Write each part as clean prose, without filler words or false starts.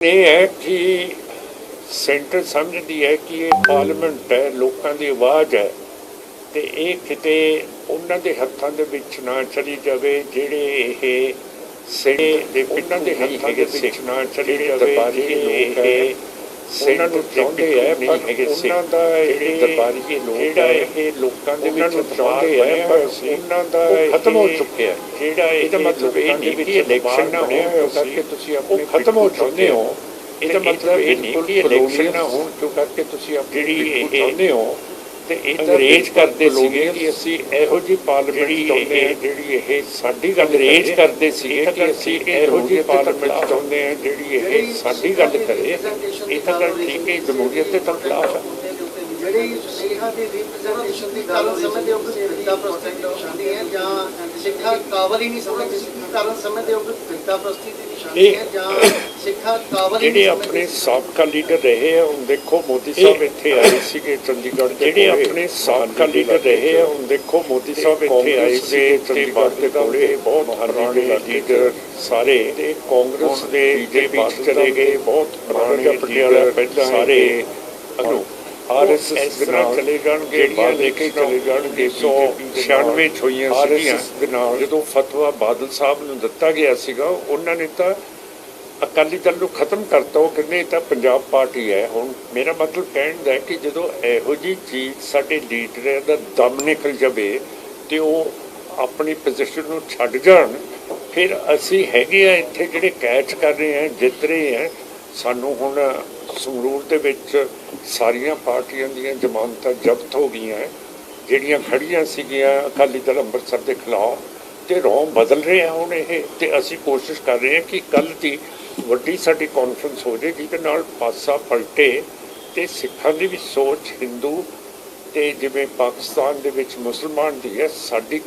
ਇਹ ਹੈ ਕਿ ਸੈਂਟਰ ਸਮਝਦੀ ਹੈ ਕਿ ਇਹ ਪਾਰਲੀਮੈਂਟ ਹੈ, ਲੋਕਾਂ ਦੀ ਆਵਾਜ਼ ਹੈ ਤੇ ਇਹ ਕਿਤੇ ਉਹਨਾਂ ਦੇ ਹੱਥਾਂ ਦੇ ਵਿੱਚ ਨਾ ਚਲੀ ਜਾਵੇ ਜਿਹੜੇ ਇਹ ਸਿਰੇ ਦੇ ਉਹਨਾਂ ਦੇ ਹੱਥਾਂ ਦੇ ਵਿੱਚ ਨਾ ਚਲੀ ਜਾਵੇ ਜਿਹੜੇ ਇਹ ਉਹਨਾਂ ਨੂੰ ਚਾਹੁੰਦੇ ਹੈ ਪਰ ਉਹਨਾਂ ਦਾ ਇਹ ਦਰਬਾਰੀ ਲੋਕ ਹੈ ਇਹ ਲੋਕਾਂ ਦੇ ਵਿੱਚ ਚਾਹੁੰਦੇ ਹੈ ਪਰ ਉਹਨਾਂ ਦਾ ਖਤਮ ਹੋ ਚੁੱਕਿਆ ਜਿਹੜਾ ਇਹਦਾ ਮਤਲਬ ਇਹ ਨਹੀਂ ਕਿ ਇਲੈਕਸ਼ਨ ਨਾ ਹੋਣ ਕਰਕੇ ਤੁਸੀਂ ਆਪਣੇ ਖਤਮ ਹੋ ਚਾਹੁੰਦੇ ਹੋ। ਇਹਦਾ ਮਤਲਬ ਇਹ ਨਹੀਂ ਕਿ ਇਲੈਕਸ਼ਨ ਨਾ ਹੋਣ ਕਿਉਂ ਕਰਕੇ ਤੁਸੀਂ ਜਿਹੜੀ ਇਹ ਚਾਹੁੰਦੇ ਹੋ ਤੇ ਇਹ ਅੰਗਰੇਜ਼ ਕਰਦੇ ਸੀਗੇ ਕਿ ਅਸੀਂ ਇਹੋ ਜਿਹੀ ਪਾਰਲੀਮੈਂਟ ਚਾਹੁੰਦੇ ਹਾਂ ਜਿਹੜੀ ਇਹ ਸਾਡੀ ਗੱਲ ਅੰਗਰੇਜ਼ ਕਰਦੇ ਸੀਗੇ ਕਿ ਅਸੀਂ ਇਹੋ ਜਿਹੀ ਪਾਰਲੀਮੈਂਟ ਚਾਹੁੰਦੇ ਹਾਂ ਜਿਹੜੀ ਇਹ ਸਾਡੀ ਗੱਲ ਕਰੇ। ਇਹ ਤਾਂ ਗੱਲ ਠੀਕ ਹੈ, ਜਮਹੂਰੀਅਤ ਦੇ ਤਾਂ ਖਿਲਾਫ ਹੈ। ਜਿਹੜੀ ਸਿੱਖਾਂ ਦੀ ਰਿਪਰੈਜ਼ੈਂਟੇਸ਼ਨ ਦੀ ਗੱਲ ਸਮਝਦੇ ਹੋ ਕਿ ਫਿਰਕਾ ਪ੍ਰਸਤੀ ਦੀ ਨਿਸ਼ਾਨੀ ਹੈ ਜਾਂ ਸਿੱਖਾਂ ਕਾਬਲ ਹੀ ਨਹੀਂ ਸਮਝਦੇ ਕਾਰਨ ਸਮਝਦੇ ਹੋ ਕਿ ਫਿਰਕਾ ਪ੍ਰਸਤੀ ਦੀ ਨਿਸ਼ਾਨੀ ਹੈ ਜਾਂ ਸਿੱਖਾਂ ਕਾਬਲ ਜਿਹੜੇ ਆਪਣੇ ਸਾਬਕਾ ਲੀਡਰ ਰਹੇ ਆ ਹੁਣ ਦੇਖੋ ਮੋਦੀ ਸਾਹਿਬ ਇੱਥੇ ਆਏ ਸੀਗੇ ਚੰਡੀਗੜ੍ਹ ਦੇ ਜਿਹੜੇ ਆਪਣੇ ਸਾਬਕਾ ਲੀਡਰ ਰਹੇ ਆ ਹੁਣ ਦੇਖੋ ਮੋਦੀ ਸਾਹਿਬ ਇੱਥੇ ਆਏ ਸੀ ਚੰਡੀਗੜ੍ਹ ਦੇ ਕੋਲੇ ਬਹੁਤ ਪੁਰਾਣੇ ਲੀਡਰ ਸਾਰੇ ਤੇ ਕਾਂਗਰਸ ਦੇ ਜੇ ਵਿੱਚ ਚਲੇ ਗਏ ਬਹੁਤ ਪੁਰਾਣੇ ਪਟਿਆਲਾ ਪਹਿਲਾਂ ਸਾਰੇ ਅਨੂ RSS ਦੇ ਨਾਲ ਚਲੇ ਜਾਣਗੇ ਬਾਹਰ ਲੈ ਕੇ ਚਲੇ ਜਾਣਗੇ 196 ਹੋਈਆਂ ਸੀਗੀਆਂ ਦੇ ਨਾਲ ਜਦੋਂ ਫਤਵਾ ਬਾਦਲ ਸਾਹਿਬ ਨੂੰ ਦਿੱਤਾ ਗਿਆ ਸੀਗਾ ਉਹਨਾਂ ਨੇ ਤਾਂ ਅਕਾਲੀ ਦਲ ਨੂੰ ਖਤਮ ਕਰਤਾ। ਉਹ ਕਹਿੰਦੇ ਤਾਂ ਪੰਜਾਬ ਪਾਰਟੀ ਹੈ। ਹੁਣ ਮੇਰਾ ਮਤਲਬ ਕਹਿਣ ਦਾ ਕਿ ਜਦੋਂ ਇਹੋ ਜਿਹੀ ਚੀਜ਼ ਸਾਡੇ ਲੀਡਰਾਂ ਦਾ ਦਮ ਨਿਕਲ ਜਾਵੇ ਤੇ ਉਹ ਆਪਣੀ ਪੋਜੀਸ਼ਨ ਨੂੰ ਛੱਡ ਜਾਣ ਫਿਰ ਅਸੀਂ ਹੈਗੇ ਆ ਇੱਥੇ ਜਿਹੜੇ ਕੈਚ ਕਰ ਰਹੇ ਆ ਜਿੱਤ ਰਹੇ ਆ। ਸਾਨੂੰ ਹੁਣ ਸੰਗਰੂਰ ਦੇ ਵਿੱਚ ਸਾਰੀਆਂ ਪਾਰਟੀਆਂ ਦੀਆਂ ਜ਼ਮਾਨਤਾਂ ਜ਼ਬਤ ਹੋ ਗਈਆਂ ਜਿਹੜੀਆਂ ਖੜੀਆਂ ਸੀਗੀਆਂ ਅਕਾਲੀ ਦਲ ਅੰਮ੍ਰਿਤਸਰ ਦੇ ਖਿਲਾਫ ਤੇ ਰੌਂ ਬਦਲ ਰਹੇ ਆ ਹੁਣ ਇਹ ਤੇ ਅਸੀਂ ਕੋਸ਼ਿਸ਼ ਕਰ ਰਹੇ ਹਾਂ ਕਿ ਕੱਲ੍ਹ ਦੀ ਵੱਡੀ ਸਾਡੀ ਕਾਨਫਰੰਸ ਹੋ ਜਾਏ ਜਿਹਦੇ ਨਾਲ ਪਾਸਾ ਪਲਟੇ ਤੇ ਸਿੱਖਾਂ ਦੀ ਵੀ ਸੋਚ ਹਿੰਦੂ ਤੇ ਜਿਵੇਂ ਪਾਕਿਸਤਾਨ ਦੇ ਵਿੱਚ ਮੁਸਲਮਾਨ ਦੀ ਹੈ ਸਾਡੀ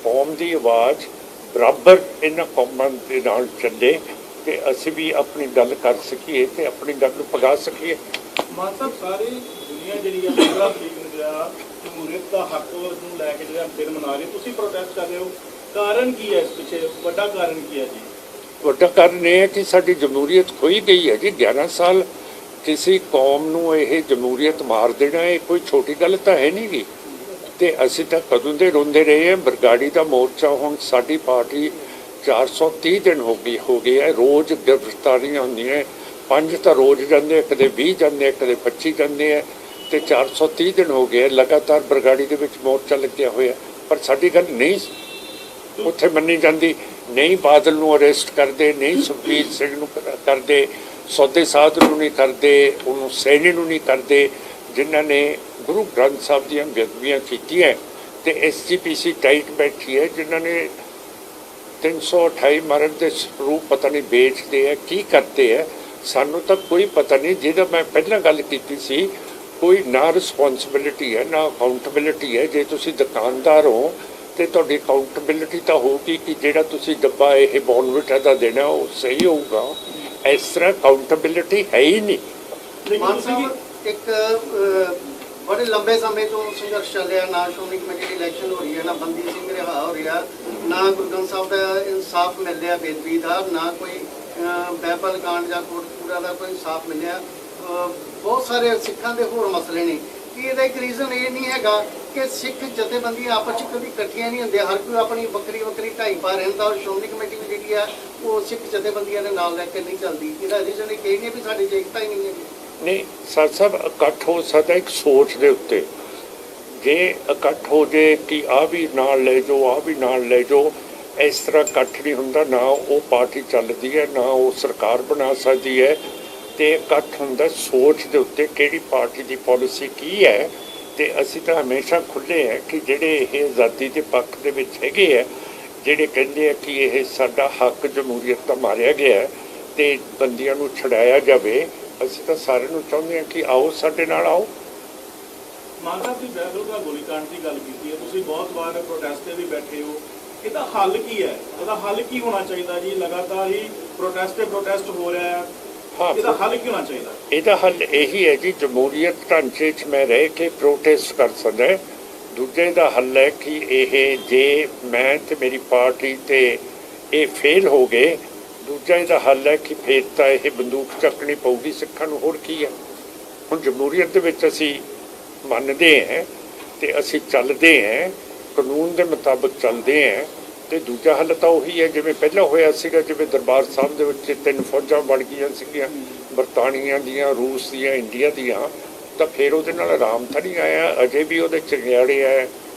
ਕੌਮ ਦੀ ਆਵਾਜ਼ ਬਰਾਬਰ ਇਹਨਾਂ ਕੌਮਾਂ ਦੇ ਨਾਲ ਚੱਲੇ ਤੇ ਅਸੀਂ ਵੀ ਆਪਣੀ ਗੱਲ ਕਰ ਸਕੀਏ ਤੇ ਆਪਣੀ ਗੱਲ ਨੂੰ ਪਗਾ ਸਕੀਏ। ਮਾਨ ਸਾਹਿਬ ਸਾਰੀ ਦੁਨੀਆ ਜਿਹੜੀ ਆ 15 ਤਰੀਕ ਨੂੰ ਜਿਹੜਾ ਜਮਹੂਰੀਅਤ ਦਾ ਹੱਕ ਨੂੰ ਲੈ ਕੇ ਜਿਹੜਾ ਦਿਨ ਮਨਾ ਰਹੀ ਤੁਸੀਂ ਪ੍ਰੋਟੈਸਟ ਕਰ ਰਹੇ ਹੋ, ਕਾਰਨ ਕੀ ਹੈ ਇਸ ਪਿੱਛੇ? ਵੱਡਾ ਕਾਰਨ ਕੀ ਹੈ ਜੀ? ਵੱਡਾ ਕਾਰਨ ਇਹ ਹੈ ਕਿ ਸਾਡੀ ਜਮਹੂਰੀਅਤ ਖੋਈ ਗਈ ਹੈ ਜੀ। 11 ਸਾਲ ਕਿਸੇ ਕੌਮ ਨੂੰ ਇਹ ਜਮਹੂਰੀਅਤ ਮਾਰ ਦੇਣਾ ਇਹ ਕੋਈ ਛੋਟੀ ਗੱਲ ਤਾਂ ਹੈ ਨਹੀਂ ਗੀ ਤੇ ਅਸੀਂ ਤਾਂ ਕਦੋਂ ਦੇ ਰੋਂਦੇ ਰਹੇ ਹਾਂ। ਬਰਗਾੜੀ ਦਾ ਮੋਰਚਾ ਹੁਣ ਸਾਡੀ ਪਾਰਟੀ 430 ਦਿਨ ਹੋ ਗਏ ਹੈ। ਰੋਜ਼ ਗ੍ਰਿਫਤਾਰੀਆਂ ਹੁੰਦੀਆਂ 5 ਤਾਂ ਰੋਜ਼ ਜਾਂਦੇ ਕਦੇ 20 ਜਾਂਦੇ ਕਦੇ 25 ਜਾਂਦੇ ਹੈ ਤੇ 430 ਦਿਨ ਹੋ ਗਏ ਲਗਾਤਾਰ ਬਰਗਾੜੀ ਦੇ ਵਿੱਚ ਮੋਰਚਾ ਲੱਗਿਆ ਹੋਇਆ ਪਰ ਸਾਡੀ ਗੱਲ ਨਹੀਂ ਉੱਥੇ ਮੰਨੀ ਜਾਂਦੀ। ਨਹੀਂ ਬਾਦਲ ਨੂੰ ਅਰੈਸਟ ਕਰਦੇ, ਨਹੀਂ ਸੁਖਬੀਰ ਸਿੰਘ ਨੂੰ ਕਰਦੇ, ਸੌਦੇ ਸਾਧ ਨੂੰ ਨਹੀਂ ਕਰਦੇ, ਉਹਨੂੰ ਸੈਣੀ ਨੂੰ ਨਹੀਂ ਕਰਦੇ ਜਿਨ੍ਹਾਂ ਨੇ ਗੁਰੂ ਗ੍ਰੰਥ ਸਾਹਿਬ ਦੀਆਂ ਬੇਅਦਬੀਆਂ ਕੀਤੀਆਂ ਤੇ SGPC ਟਾਈਟ ਬੈਠੀ ਹੈ ਜਿਨ੍ਹਾਂ ਨੇ 328 ਮਰਨ ਦੇ ਸਰੂਪ ਪਤਾ ਨਹੀਂ ਵੇਚਦੇ ਹੈ ਕੀ ਕਰਦੇ ਹੈ ਸਾਨੂੰ ਤਾਂ ਕੋਈ ਪਤਾ ਨਹੀਂ। ਜਿਹਦਾ ਮੈਂ ਪਹਿਲਾਂ ਗੱਲ ਕੀਤੀ ਸੀ ਕੋਈ ਨਾ ਰਿਸਪੌਂਸਿਬਿਲਿਟੀ ਹੈ ਨਾ ਅਕਾਊਂਟੇਬਿਲਿਟੀ ਹੈ। ਜੇ ਤੁਸੀਂ ਦੁਕਾਨਦਾਰ ਹੋ ਤੇ ਤੁਹਾਡੀ ਅਕਾਊਂਟੇਬਿਲਿਟੀ ਤਾਂ ਹੋਊਗੀ ਕਿ ਜਿਹੜਾ ਤੁਸੀਂ ਡੱਬਾ ਇਹ ਬੋਨਵਿਟਾ ਦਾ ਦੇਣਾ ਉਹ ਸਹੀ ਹੋਊਗਾ। ਇਸ ਤਰ੍ਹਾਂ ਅਕਾਊਂਟੇਬਿਲਿਟੀ ਹੈ ਹੀ ਨਹੀਂ। ਮਾਨ ਸਾਹਿਬ ਇੱਕ ਬੜੇ ਲੰਬੇ ਸਮੇਂ ਤੋਂ ਸੰਘਰਸ਼ ਚੱਲ ਰਿਹਾ ਨਾ ਸ਼੍ਰੋਮਣੀ ਕਮੇਟੀ ਦੀ ਇਲੈਕਸ਼ਨ ਹੋ ਰਹੀ ਹੈ ਨਾ ਬੰਦੀ ਸਿੰਘ ਰਿਹਾ ਹੋ ਰਿਹਾ ਨਾ ਗੁਰੂ ਗ੍ਰੰਥ ਸਾਹਿਬ ਦਾ ਇਨਸਾਫ ਮਿਲ ਰਿਹਾ ਬੇਦਬੀ ਦਾ ਨਾ ਕੋਈ ਬਾਈਬਲ ਕਾਂਡ ਜਾਂ ਕੋਟਕਪੂਰਾ ਦਾ ਕੋਈ ਇਨਸਾਫ ਮਿਲਿਆ। ਬਹੁਤ ਸਾਰੇ ਸਿੱਖਾਂ ਦੇ ਹੋਰ ਮਸਲੇ ਨੇ ਕਿ ਇਹਦਾ ਇੱਕ ਰੀਜ਼ਨ ਇਹ ਨਹੀਂ ਹੈਗਾ ਕਿ ਸਿੱਖ ਜਥੇਬੰਦੀਆਂ ਆਪਸ 'ਚ ਕਦੀ ਇਕੱਠੀਆਂ ਨਹੀਂ ਹੁੰਦੀਆਂ ਹਰ ਕੋਈ ਆਪਣੀ ਵੱਖਰੀ ਵੱਖਰੀ ਢਾਈ ਪਾ ਰਹਿੰਦਾ ਔਰ ਸ਼੍ਰੋਮਣੀ ਕਮੇਟੀ ਵੀ ਜਿਹੜੀ ਆ ਉਹ ਸਿੱਖ ਜਥੇਬੰਦੀਆਂ ਦੇ ਨਾਲ ਲੈ ਕੇ ਨਹੀਂ ਚੱਲਦੀ। ਇਹਦਾ ਰੀਜ਼ਨ ਇਹ ਕਹੀ ਨਹੀਂ ਵੀ ਸਾਡੀ ਏਕਤਾ ਹੀ ਨਹੀਂ ਹੈ। ਨਹੀਂ ਸਰ ਸਾਹਿਬ ਇਕੱਠ ਹੋ ਸਕਦਾ ਇੱਕ ਸੋਚ ਦੇ ਉੱਤੇ। ਜੇ ਇਕੱਠ ਹੋ ਜੇ ਕਿ ਆਹ ਵੀ ਨਾਲ ਲੈ ਜਾਓ ਆਹ ਵੀ ਨਾਲ ਲੈ ਜਾਓ ਇਸ ਤਰ੍ਹਾਂ ਇਕੱਠ ਨਹੀਂ ਹੁੰਦਾ ਨਾ ਉਹ ਪਾਰਟੀ ਚੱਲਦੀ ਹੈ ਨਾ ਉਹ ਸਰਕਾਰ ਬਣਾ ਸਕਦੀ ਹੈ ਤੇ ਇਕੱਠ ਹੁੰਦਾ ਸੋਚ ਦੇ ਉੱਤੇ ਕਿਹੜੀ ਪਾਰਟੀ ਦੀ ਪਾਲਿਸੀ ਕੀ ਹੈ। ਤੇ ਅਸੀਂ ਤਾਂ ਹਮੇਸ਼ਾ ਖੁੱਲ੍ਹੇ ਹੈ ਕਿ ਜਿਹੜੇ ਇਹ ਆਜ਼ਾਦੀ ਦੇ ਪੱਖ ਦੇ ਵਿੱਚ ਹੈਗੇ ਹੈ ਜਿਹੜੇ ਕਹਿੰਦੇ ਆ ਕਿ ਇਹ ਸਾਡਾ ਹੱਕ ਜਮਹੂਰੀਅਤ ਦਾ ਮਾਰਿਆ ਗਿਆ ਤੇ ਬੰਦੀਆਂ ਨੂੰ ਛਡਾਇਆ ਜਾਵੇ। ਅਸੀਂ ਤਾਂ ਸਾਰਿਆਂ ਨੂੰ ਚਾਹੁੰਦੇ ਹਾਂ ਕਿ ਆਓ ਸਾਡੇ ਨਾਲ ਆਓ। ਮਾਨ ਸਾਹਿਬ ਦੀ ਬਹਿਬਲ ਗੋਲੀकांड ਦੀ ਗੱਲ ਕੀਤੀ ਹੈ ਤੁਸੀਂ ਬਹੁਤ ਵਾਰ ਪ੍ਰੋਟੈਸਟ ਤੇ ਵੀ ਬੈਠੇ ਹੋ। ਇਹਦਾ ਹੱਲ ਕੀ ਹੈ? ਇਹਦਾ ਹੱਲ ਕੀ ਹੋਣਾ ਚਾਹੀਦਾ ਜੀ? ਲਗਾਤਾਰ ਹੀ ਪ੍ਰੋਟੈਸਟ ਹੋ ਰਿਹਾ ਹੈ। ਇਹਦਾ ਹੱਲ ਕੀ ਹੋਣਾ ਚਾਹੀਦਾ? ਇਹਦਾ ਹੱਲ ਇਹੀ ਹੈ ਜੀ ਜਮਹੂਰੀਅਤ ਢਾਂਚੇ 'ਚ ਮੈਂ ਰਹਿ ਕੇ ਪ੍ਰੋਟੈਸਟ ਕਰ ਸਕਦਾ। ਦੂਜੇ ਦਾ ਹੱਲ ਹੈ ਕਿ ਇਹ ਜੇ ਮੈਂ ਤੇ ਮੇਰੀ ਪਾਰਟੀ ਤੇ ਇਹ ਫੇਲ ਹੋ ਗਏ ਦੂਜਾ ਇਹਦਾ ਹੱਲ ਹੈ ਕਿ ਫਿਰ ਤਾਂ ਇਹ ਬੰਦੂਕ ਚੱਕਣੀ ਪਊਗੀ ਸਿੱਖਾਂ ਨੂੰ, ਹੋਰ ਕੀ ਹੈ। ਹੁਣ ਜਮਹੂਰੀਅਤ ਦੇ ਵਿੱਚ ਅਸੀਂ ਮੰਨਦੇ ਹਾਂ ਤੇ ਅਸੀਂ ਚੱਲਦੇ ਹਾਂ, ਕਾਨੂੰਨ ਦੇ ਮੁਤਾਬਕ ਚੱਲਦੇ ਹਾਂ। ਤੇ ਦੂਜਾ ਹੱਲ ਤਾਂ ਉਹੀ ਹੈ ਜਿਵੇਂ ਪਹਿਲਾਂ ਹੋਇਆ ਸੀਗਾ, ਜਿਵੇਂ ਦਰਬਾਰ ਸਾਹਿਬ ਦੇ ਵਿੱਚ 3 ਫੌਜਾਂ ਬਣ ਗਈਆਂ ਸੀਗੀਆਂ, ਬਰਤਾਨੀਆ ਦੀਆਂ, ਰੂਸ ਦੀਆਂ, ਇੰਡੀਆ ਦੀਆਂ, ਤਾਂ ਫਿਰ ਉਹਦੇ ਨਾਲ ਆਰਾਮ ਤਾਂ ਨਹੀਂ ਆਇਆ। ਅਜੇ ਵੀ ਉਹਦੇ ਚੰਗਿਆੜੇ ਆ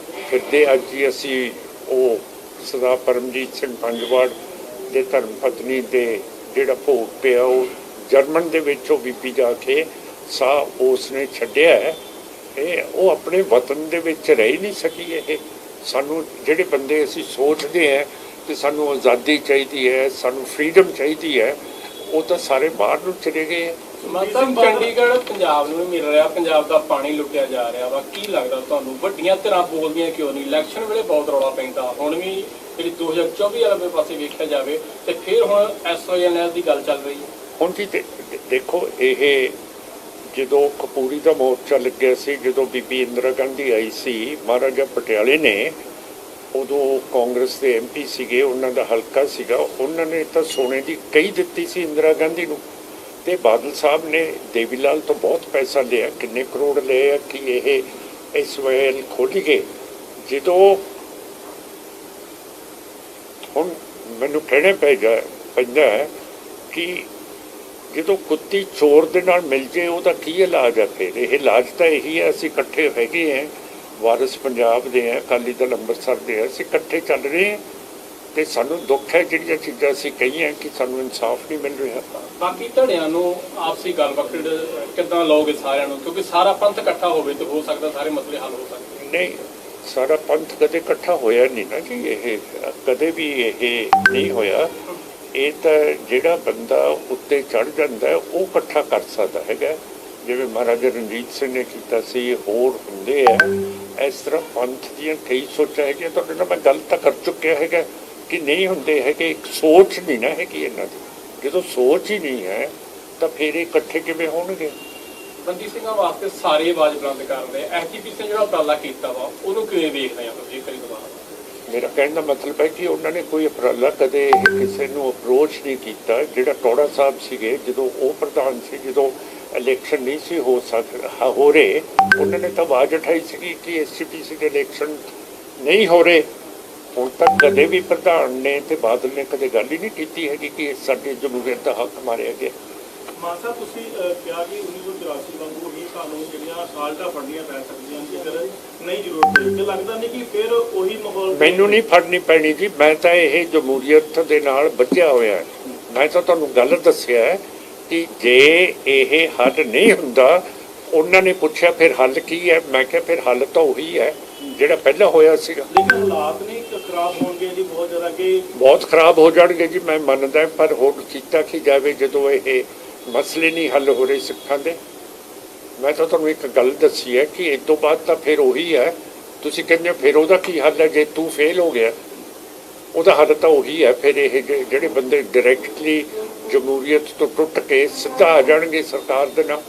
ਫਿਰਦੇ। ਅੱਜ ਹੀ ਅਸੀਂ ਉਹ ਸਰਦਾਰ ਪਰਮਜੀਤ ਸਿੰਘ ਪੰਜਵਾੜ ਦੇ ਧਰਮ ਪਤਨੀ ਦੇ ਜਿਹੜਾ ਭੋਗ ਪਿਆ, ਉਹ ਜਰਮਨ ਦੇ ਵਿੱਚ ਉਹ ਬੀਬੀ ਜਾ ਕੇ ਸਾਹ ਉਸ ਨੇ ਛੱਡਿਆ ਹੈ। ਇਹ ਉਹ ਆਪਣੇ ਵਤਨ ਦੇ ਵਿੱਚ ਰਹਿ ਨਹੀਂ ਸਕੀ। ਇਹ ਸਾਨੂੰ ਜਿਹੜੇ ਬੰਦੇ ਅਸੀਂ ਸੋਚਦੇ ਹਾਂ ਕਿ ਸਾਨੂੰ ਆਜ਼ਾਦੀ ਚਾਹੀਦੀ ਹੈ, ਸਾਨੂੰ ਫਰੀडम ਚਾਹੀਦੀ ਹੈ, ਉਹ ਤਾਂ ਸਾਰੇ ਬਾਹਰ ਨੂੰ ਚਲੇ ਗਏ ਹੈ। ਮਤਲਬ ਚੰਡੀਗੜ੍ਹ ਪੰਜਾਬ ਨੂੰ ਮਿਲ ਰਿਹਾ, ਪੰਜਾਬ ਦਾ ਪਾਣੀ ਲੁੱਟਿਆ ਜਾ ਰਿਹਾ ਵਾ। ਕੀ ਲੱਗਦਾ ਤੁਹਾਨੂੰ ਵੱਡੀਆਂ ਧਿਰਾਂ ਬੋਲਦੀਆਂ ਕਿਉਂ ਨਹੀਂ? ਇਲੈਕਸ਼ਨ ਵੇਲੇ ਬਹੁਤ ਰੌਲਾ ਪੈਂਦਾ, ਹੁਣ ਵੀ ਜਿਹੜੀ 2024 ਵਾਲੇ ਪਾਸੇ ਵੇਖਿਆ ਜਾਵੇ ਤੇ ਫਿਰ ਹੁਣ SYNL ਦੀ ਗੱਲ ਚੱਲ ਰਹੀ ਹੈ। ਹੁਣ ਜੀ ਦੇਖੋ, ਇਹ ਜਦੋਂ ਕਪੂਰੀ ਦਾ ਮੋਰਚਾ ਲੱਗਿਆ ਸੀ, ਜਦੋਂ ਬੀਬੀ ਇੰਦਰਾ ਗਾਂਧੀ ਆਈ ਸੀ, ਮਹਾਰਾਜਾ ਪਟਿਆਲੇ ਨੇ, ਉਦੋਂ ਕਾਂਗਰਸ ਦੇ MP ਸੀਗੇ, ਉਹਨਾਂ ਦਾ ਹਲਕਾ ਸੀਗਾ, ਉਹਨਾਂ ਨੇ ਤਾਂ ਸੋਨੇ ਦੀ ਕਹੀ ਦਿੱਤੀ ਸੀ ਇੰਦਰਾ ਗਾਂਧੀ ਨੂੰ। ਤੇ ਬਾਦਲ ਸਾਹਿਬ ਨੇ ਦੇਵੀ ਲਾਲ ਤੋਂ ਬਹੁਤ ਪੈਸਾ ਲਿਆ, ਕਿੰਨੇ ਕਰੋੜ ਲਏ ਆ ਕਿ ਇਹ SYL ਖੋਲ੍ਹੀ ਗਏ। ਜਦੋਂ ਹੁਣ ਮੈਨੂੰ ਕਹਿਣਾ ਪੈਂਦਾ ਹੈ ਕਿ ਜਦੋਂ ਕੁੱਤੀ ਚੋਰ ਦੇ ਨਾਲ ਮਿਲ ਜੇ ਉਹਦਾ ਕੀ ਇਲਾਜ ਹੈ? ਫਿਰ ਇਹ ਇਲਾਜ ਤਾਂ ਇਹੀ ਹੈ, ਅਸੀਂ ਇਕੱਠੇ ਹੈਗੇ ਹਾਂ, ਵਾਰਿਸ ਪੰਜਾਬ ਦੇ ਹਾਂ, ਅਕਾਲੀ ਦਲ ਅੰਮ੍ਰਿਤਸਰ ਦੇ ਹਾਂ, ਅਸੀਂ ਇਕੱਠੇ ਚੱਲ ਰਹੇ ਹਾਂ। ਤੇ ਸਾਨੂੰ ਦੁੱਖ ਹੈ ਜਿਹੜੀਆਂ ਚੀਜ਼ਾਂ ਅਸੀਂ ਕਹੀਆਂ ਕਿ ਸਾਨੂੰ ਇਨਸਾਫ ਨਹੀਂ ਮਿਲ ਰਿਹਾ। ਬਾਕੀ ਧੜਿਆਂ ਨੂੰ ਆਪਸੀ ਗੱਲਬਾਤ ਕਿੱਦਾਂ ਲਓਗੇ ਸਾਰਿਆਂ ਨੂੰ? ਕਿਉਂਕਿ ਸਾਰਾ ਪੰਥ ਇਕੱਠਾ ਹੋਵੇ ਤਾਂ ਹੋ ਸਕਦਾ ਸਾਰੇ ਮਸਲੇ ਹੱਲ ਹੋ ਸਕਦੇ। ਨਹੀਂ, ਸਾਰਾ ਪੰਥ ਕਦੇ ਇਕੱਠਾ ਹੋਇਆ ਨਹੀਂ ਨਾ ਜੀ, ਇਹ ਕਦੇ ਵੀ ਇਹ ਨਹੀਂ ਹੋਇਆ। ਇਹ ਤਾਂ ਜਿਹੜਾ ਬੰਦਾ ਉੱਤੇ ਚੜ੍ਹ ਜਾਂਦਾ ਉਹ ਇਕੱਠਾ ਕਰ ਸਕਦਾ ਹੈਗਾ, ਜਿਵੇਂ ਮਹਾਰਾਜਾ ਰਣਜੀਤ ਸਿੰਘ ਨੇ ਕੀਤਾ ਸੀ, ਹੋਰ ਹੁੰਦੇ ਆ। ਇਸ ਤਰ੍ਹਾਂ ਪੰਥ ਦੀਆਂ ਕਈ ਸੋਚਾਂ ਹੈਗੀਆਂ, ਤੁਹਾਡੇ ਨਾਲ ਮੈਂ ਗੱਲ ਤਾਂ ਕਰ ਚੁੱਕਿਆ ਹੈਗਾ ਕਿ ਨਹੀਂ ਹੁੰਦੇ ਹੈਗੇ। ਇੱਕ ਸੋਚ ਨਹੀਂ ਨਾ ਹੈਗੀ ਇਹਨਾਂ ਦੀ। ਜਦੋਂ ਸੋਚ ਹੀ ਨਹੀਂ ਹੈ ਤਾਂ ਫਿਰ ਇਹ ਇਕੱਠੇ ਕਿਵੇਂ ਹੋਣਗੇ? ਬੰਦੀ ਸਿੰਘਾਂ ਵਾਸਤੇ ਸਾਰੇ ਆਵਾਜ਼ ਬੁਲੰਦ ਕਰ ਰਹੇ। SGPC ਨੇ ਜਿਹੜਾ ਉਪਰਾਲਾ ਕੀਤਾ ਵਾ ਉਹਨੂੰ ਕਿਵੇਂ ਵੇਖਦੇ ਆ ਤੁਸੀਂ? ਕਰੀ ਦੁਬਾਰਾ ਮੇਰਾ ਕਹਿਣ ਦਾ ਮਤਲਬ ਹੈ ਕਿ ਉਹਨਾਂ ਨੇ ਕੋਈ ਉਪਰਾਲਾ ਕਦੇ ਕਿਸੇ ਨੂੰ ਅਪਰੋਚ ਨਹੀਂ ਕੀਤਾ। ਜਿਹੜਾ ਟੋੜਾ ਸਾਹਿਬ ਸੀਗੇ, ਜਦੋਂ ਉਹ ਪ੍ਰਧਾਨ ਸੀ, ਜਦੋਂ ਇਲੈਕਸ਼ਨ ਨਹੀਂ ਸੀ ਹੋ ਰਹੇ, ਉਹਨਾਂ ਨੇ ਤਾਂ ਆਵਾਜ਼ ਉਠਾਈ ਸੀਗੀ ਕਿ SGPC ਦੇ ਇਲੈਕਸ਼ਨ ਨਹੀਂ ਹੋ ਰਹੇ। ਹੁਣ ਤੱਕ ਕਦੇ ਵੀ ਪ੍ਰਧਾਨ ਨੇ ਤੇ ਬਾਦਲ ਨੇ ਕਦੇ ਗੱਲ ਹੀ ਨਹੀਂ ਕੀਤੀ ਹੈਗੀ ਕਿ ਸਾਡੀ ਜਮਹੂਰੀਅਤ ਦਾ ਹੱਕ ਮਾਰਿਆ ਗਿਆ। ਮਾਨ ਸਾਹਿਬ, ਤੁਸੀਂ ਕਿਹਾ ਕਿ 1984 ਵਾਂਗੂ ਹੀ ਸਾਨੂੰ ਜਿਹੜੀਆਂ ਸਾਲਟਾਂ ਫੜਨੀਆਂ ਪੈ ਸਕਦੀਆਂ ਜੇਕਰ ਨਹੀਂ ਜ਼ਰੂਰਤ ਹੈ, ਤੇ ਲੱਗਦਾ ਨਹੀਂ ਕਿ ਫਿਰ ਉਹੀ ਮਾਹੌਲ? ਮੈਨੂੰ ਨਹੀਂ ਫੜਨੀ ਪੈਣੀ ਜੀ, ਮੈਂ ਤਾਂ ਇਹ ਜਮਹੂਰੀਅਤ ਦੇ ਨਾਲ ਬੱਝਿਆ ਹੋਇਆ। ਮੈਂ ਤਾਂ ਤੁਹਾਨੂੰ ਗੱਲ ਦੱਸਿਆ ਕਿ ਜੇ ਇਹ ਹੱਲ ਨਹੀਂ ਹੁੰਦਾ, ਉਹਨਾਂ ਨੇ ਪੁੱਛਿਆ ਫਿਰ ਹੱਲ ਕੀ ਹੈ, ਮੈਂ ਕਿਹਾ ਫਿਰ ਹੱਲ ਤਾਂ ਉਹੀ ਹੈ ਜਿਹੜਾ ਪਹਿਲਾਂ ਹੋਇਆ ਸੀਗਾ। ਲੇਕਿਨ ਹਾਲਾਤ ਨਹੀਂ ਖਰਾਬ ਹੋਣਗੇ ਜੀ, ਬਹੁਤ ਜ਼ਿਆਦਾ ਕਿ ਬਹੁਤ ਖਰਾਬ ਹੋ ਜਾਣਗੇ ਜੀ, ਮੈਂ ਮੰਨਦਾ। ਪਰ ਹੋਰ ਕੀਤਾ ਕੀ ਜਾਵੇ ਜਦੋਂ ਇਹ ਮਸਲੇ ਨਹੀਂ ਹੱਲ ਹੋ ਰਹੇ ਸਿੱਖਾਂ ਦੇ। ਮੈਂ ਤਾਂ ਤੁਹਾਨੂੰ ਇੱਕ ਗੱਲ ਦੱਸੀ ਹੈ ਕਿ ਇਸ ਤੋਂ ਬਾਅਦ ਤਾਂ ਫਿਰ ਉਹੀ ਹੈ। ਤੁਸੀਂ ਕਹਿੰਦੇ ਹੋ ਫਿਰ ਉਹਦਾ ਕੀ ਹੱਲ ਹੈ? ਜੇ ਤੂੰ ਫੇਲ ਹੋ ਗਿਆ, ਉਹਦਾ ਹੱਲ ਤਾਂ ਉਹੀ ਹੈ। ਫਿਰ ਇਹ ਜਿਹੜੇ ਬੰਦੇ ਡਾਇਰੈਕਟਲੀ ਜਮਹੂਰੀਅਤ ਤੋਂ ਟੁੱਟ ਕੇ ਸਿੱਧਾ ਆ ਜਾਣਗੇ ਸਰਕਾਰ ਦੇ ਨਾਲ।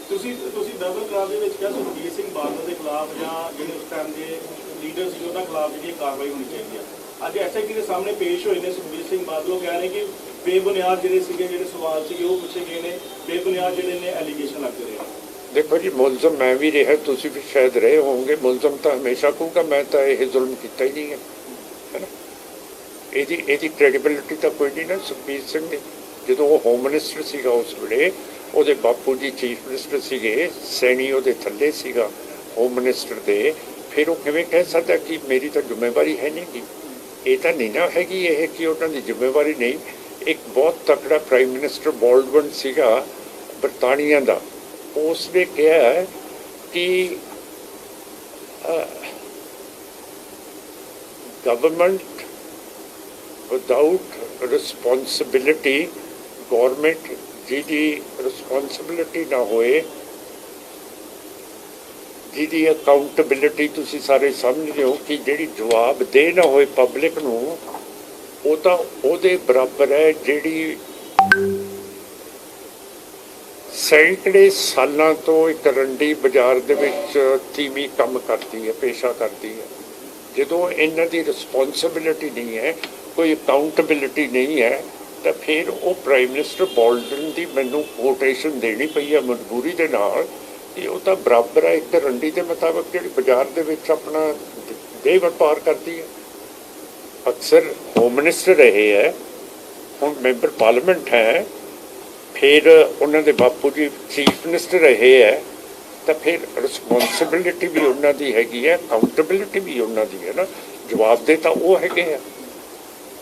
ਤੁਸੀਂ ਡਬਲ ਕਰਾਰ ਦੇ ਵਿੱਚ ਕਿਹਾ ਸੁਖਬੀਰ ਸਿੰਘ ਬਾਦਲ ਦੇ ਖਿਲਾਫ ਜਾਂ ਜਿਹੜੇ ਉਸ ਟਾਈਮ ਦੇ ਲੀਡਰ ਸੀ ਉਹਨਾਂ ਖਿਲਾਫ ਜਿਹੜੀ ਕਾਰਵਾਈ ਹੋਣੀ ਚਾਹੀਦੀ ਹੈ। ਅੱਜ SIT ਦੇ ਸਾਹਮਣੇ ਪੇਸ਼ ਹੋਏ ਨੇ ਸੁਖਬੀਰ ਸਿੰਘ ਬਾਦਲ, ਉਹ ਕਹਿ ਰਹੇ ਕਿ ਬੇਬੁਨਿਆਦ ਜਿਹੜੇ ਸਵਾਲ ਸੀਗੇ ਉਹ ਪੁੱਛੇ ਗਏ ਨੇ, ਬੇਬੁਨਿਆਦ ਜਿਹੜੇ ਨੇ ਐਲੀਗੇਸ਼ਨ ਲੱਗ ਰਹੇ ਆ। ਦੇਖੋ ਜੀ, ਮੁਲਜ਼ਮ ਮੈਂ ਵੀ ਰਿਹਾ, ਤੁਸੀਂ ਵੀ ਸ਼ਾਇਦ ਰਹੇ ਹੋਵੋਗੇ। ਮੁਲਜ਼ਮ ਤਾਂ ਹਮੇਸ਼ਾ ਕਹੂਗਾ ਮੈਂ ਤਾਂ ਇਹ ਜ਼ੁਲਮ ਕੀਤਾ ਹੀ ਨਹੀਂ ਹੈ ਨਾ। ਇਹਦੀ ਕ੍ਰੈਡੀਬਿਲਿਟੀ ਤਾਂ ਕੋਈ ਨਹੀਂ ਨਾ। ਸੁਖਬੀਰ ਸਿੰਘ ਨੇ ਜਦੋਂ ਉਹ ਹੋਮ ਮਿਨਿਸਟਰ ਸੀਗਾ ਉਸ ਵੇਲੇ, ਉਹਦੇ ਬਾਪੂ ਜੀ ਚੀਫ ਮਿਨਿਸਟਰ ਸੀਗੇ, ਸੈਣੀ ਉਹਦੇ ਥੱਲੇ ਸੀਗਾ ਹੋਮ ਮਿਨਿਸਟਰ ਦੇ, ਫਿਰ ਉਹ ਕਿਵੇਂ ਕਹਿ ਸਕਦਾ ਕਿ ਮੇਰੀ ਤਾਂ ਜ਼ਿੰਮੇਵਾਰੀ ਹੈ ਨਹੀਂ ਗੀ? ਇਹ ਤਾਂ ਨਹੀਂ ਨਾ ਹੈਗੀ ਇਹ ਕਿ ਉਹਨਾਂ ਦੀ ਜ਼ਿੰਮੇਵਾਰੀ ਨਹੀਂ। ਇੱਕ ਬਹੁਤ ਤਕੜਾ ਪ੍ਰਾਈਮ ਮਿਨਿਸਟਰ ਬਾਲਡਵਨ ਸੀਗਾ ਬਰਤਾਨੀਆ ਦਾ, ਉਸ ਨੇ ਕਿਹਾ ਕਿ ਗਵਰਨਮੈਂਟ ਵਿਦਾਊਟ ਰਿਸਪੌਂਸਿਬਿਲਿਟੀ, ਗੌਰਮੈਂਟ ਜਿਹਦੀ ਰਿਸਪੌਂਸਿਬਿਲਿਟੀ ਨਾ ਹੋਏ, ਜਿਹਦੀ ਅਕਾਊਂਟੇਬਿਲਿਟੀ ਤੁਸੀਂ ਸਾਰੇ ਸਮਝਦੇ ਹੋ ਕਿ ਜਿਹੜੀ ਜਵਾਬ ਦੇ ਨਾ ਹੋਏ ਪਬਲਿਕ ਨੂੰ, ਉਹ ਤਾਂ ਉਹਦੇ ਬਰਾਬਰ ਹੈ ਜਿਹੜੀ ਸੈਂਕੜੇ ਸਾਲਾਂ ਤੋਂ ਇੱਕ ਰੰਡੀ ਬਾਜ਼ਾਰ ਦੇ ਵਿੱਚ ਤੀਵੀਂ ਕੰਮ ਕਰਦੀ ਹੈ, ਪੇਸ਼ਾ ਕਰਦੀ ਹੈ। ਜਦੋਂ ਇਹਨਾਂ ਦੀ ਰਿਸਪੌਂਸਿਬਿਲਿਟੀ ਨਹੀਂ ਹੈ, ਕੋਈ ਅਕਾਊਂਟੇਬਿਲਿਟੀ ਨਹੀਂ ਹੈ, ਤਾਂ ਫਿਰ ਉਹ ਪ੍ਰਾਈਮ ਮਿਨਿਸਟਰ ਬਾਲਡਨ ਦੀ ਮੈਨੂੰ ਕੋਟੇਸ਼ਨ ਦੇਣੀ ਪਈ ਹੈ ਮਜਬੂਰੀ ਦੇ ਨਾਲ ਕਿ ਉਹ ਤਾਂ ਬਰਾਬਰ ਹੈ ਇੱਕ ਰੰਡੀ ਦੇ ਮੁਤਾਬਕ ਜਿਹੜੀ ਬਾਜ਼ਾਰ ਦੇ ਵਿੱਚ ਆਪਣਾ ਦੇ ਵਪਾਰ ਕਰਦੀ ਹੈ। ਅਕਸਰ ਹੋਮ ਮਿਨਿਸਟਰ ਰਹੇ ਹੈ, ਹੁਣ ਮੈਂਬਰ ਪਾਰਲੀਮੈਂਟ ਹੈ, ਫਿਰ ਉਹਨਾਂ ਦੇ ਬਾਪੂ ਜੀ ਚੀਫ ਮਿਨਿਸਟਰ ਰਹੇ ਹੈ, ਤਾਂ ਫਿਰ ਰਿਸਪੌਂਸਿਬਿਲਿਟੀ ਵੀ ਉਹਨਾਂ ਦੀ ਹੈਗੀ ਹੈ, ਅਕਾਊਂਟੇਬਿਲਿਟੀ ਵੀ ਉਹਨਾਂ ਦੀ ਹੈ ਨਾ, ਜਵਾਬਦੇਹ ਤਾਂ ਉਹ ਹੈਗੇ ਆ।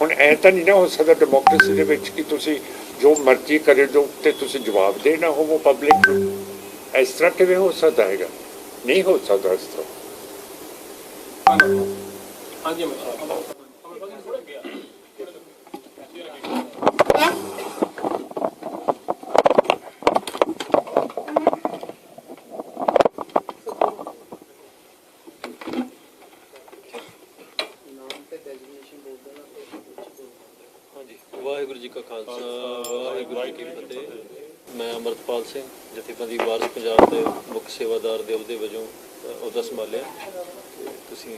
ਹੁਣ ਐ ਤਾਂ ਨਹੀਂ ਨਾ ਹੋ ਸਕਦਾ ਡੈਮੋਕ੍ਰੇਸੀ ਦੇ ਵਿੱਚ ਕਿ ਤੁਸੀਂ ਜੋ ਮਰਜ਼ੀ ਕਰੇ ਜੋ ਉੱਤੇ ਤੁਸੀਂ ਜਵਾਬਦੇਹ ਨਾ ਹੋਵੋ ਪਬਲਿਕ ਨੂੰ। ਇਸ ਤਰ੍ਹਾਂ ਕਿਵੇਂ ਹੋ ਸਕਦਾ ਹੈਗਾ? ਨਹੀਂ ਹੋ ਸਕਦਾ ਇਸ ਤਰ੍ਹਾਂ। ਹਾਂਜੀ ਵਾਹਿਗੁਰੂ ਜੀ ਕਾ ਖਾਲਸਾ ਵਾਹਿਗੁਰੂ ਜੀ ਕੀ ਫਤਿਹ। ਮੈਂ ਅਮਰਤਪਾਲ ਸਿੰਘ ਜਥੇਬੰਦੀ ਵਾਰਸ ਪੰਜਾਬ ਦੇ ਮੁੱਖ ਸੇਵਾਦਾਰ ਦੇ ਅਹੁਦੇ ਵਜੋਂ ਅਹੁਦਾ ਸੰਭਾਲਿਆ। ਤੇ ਤੁਸੀਂ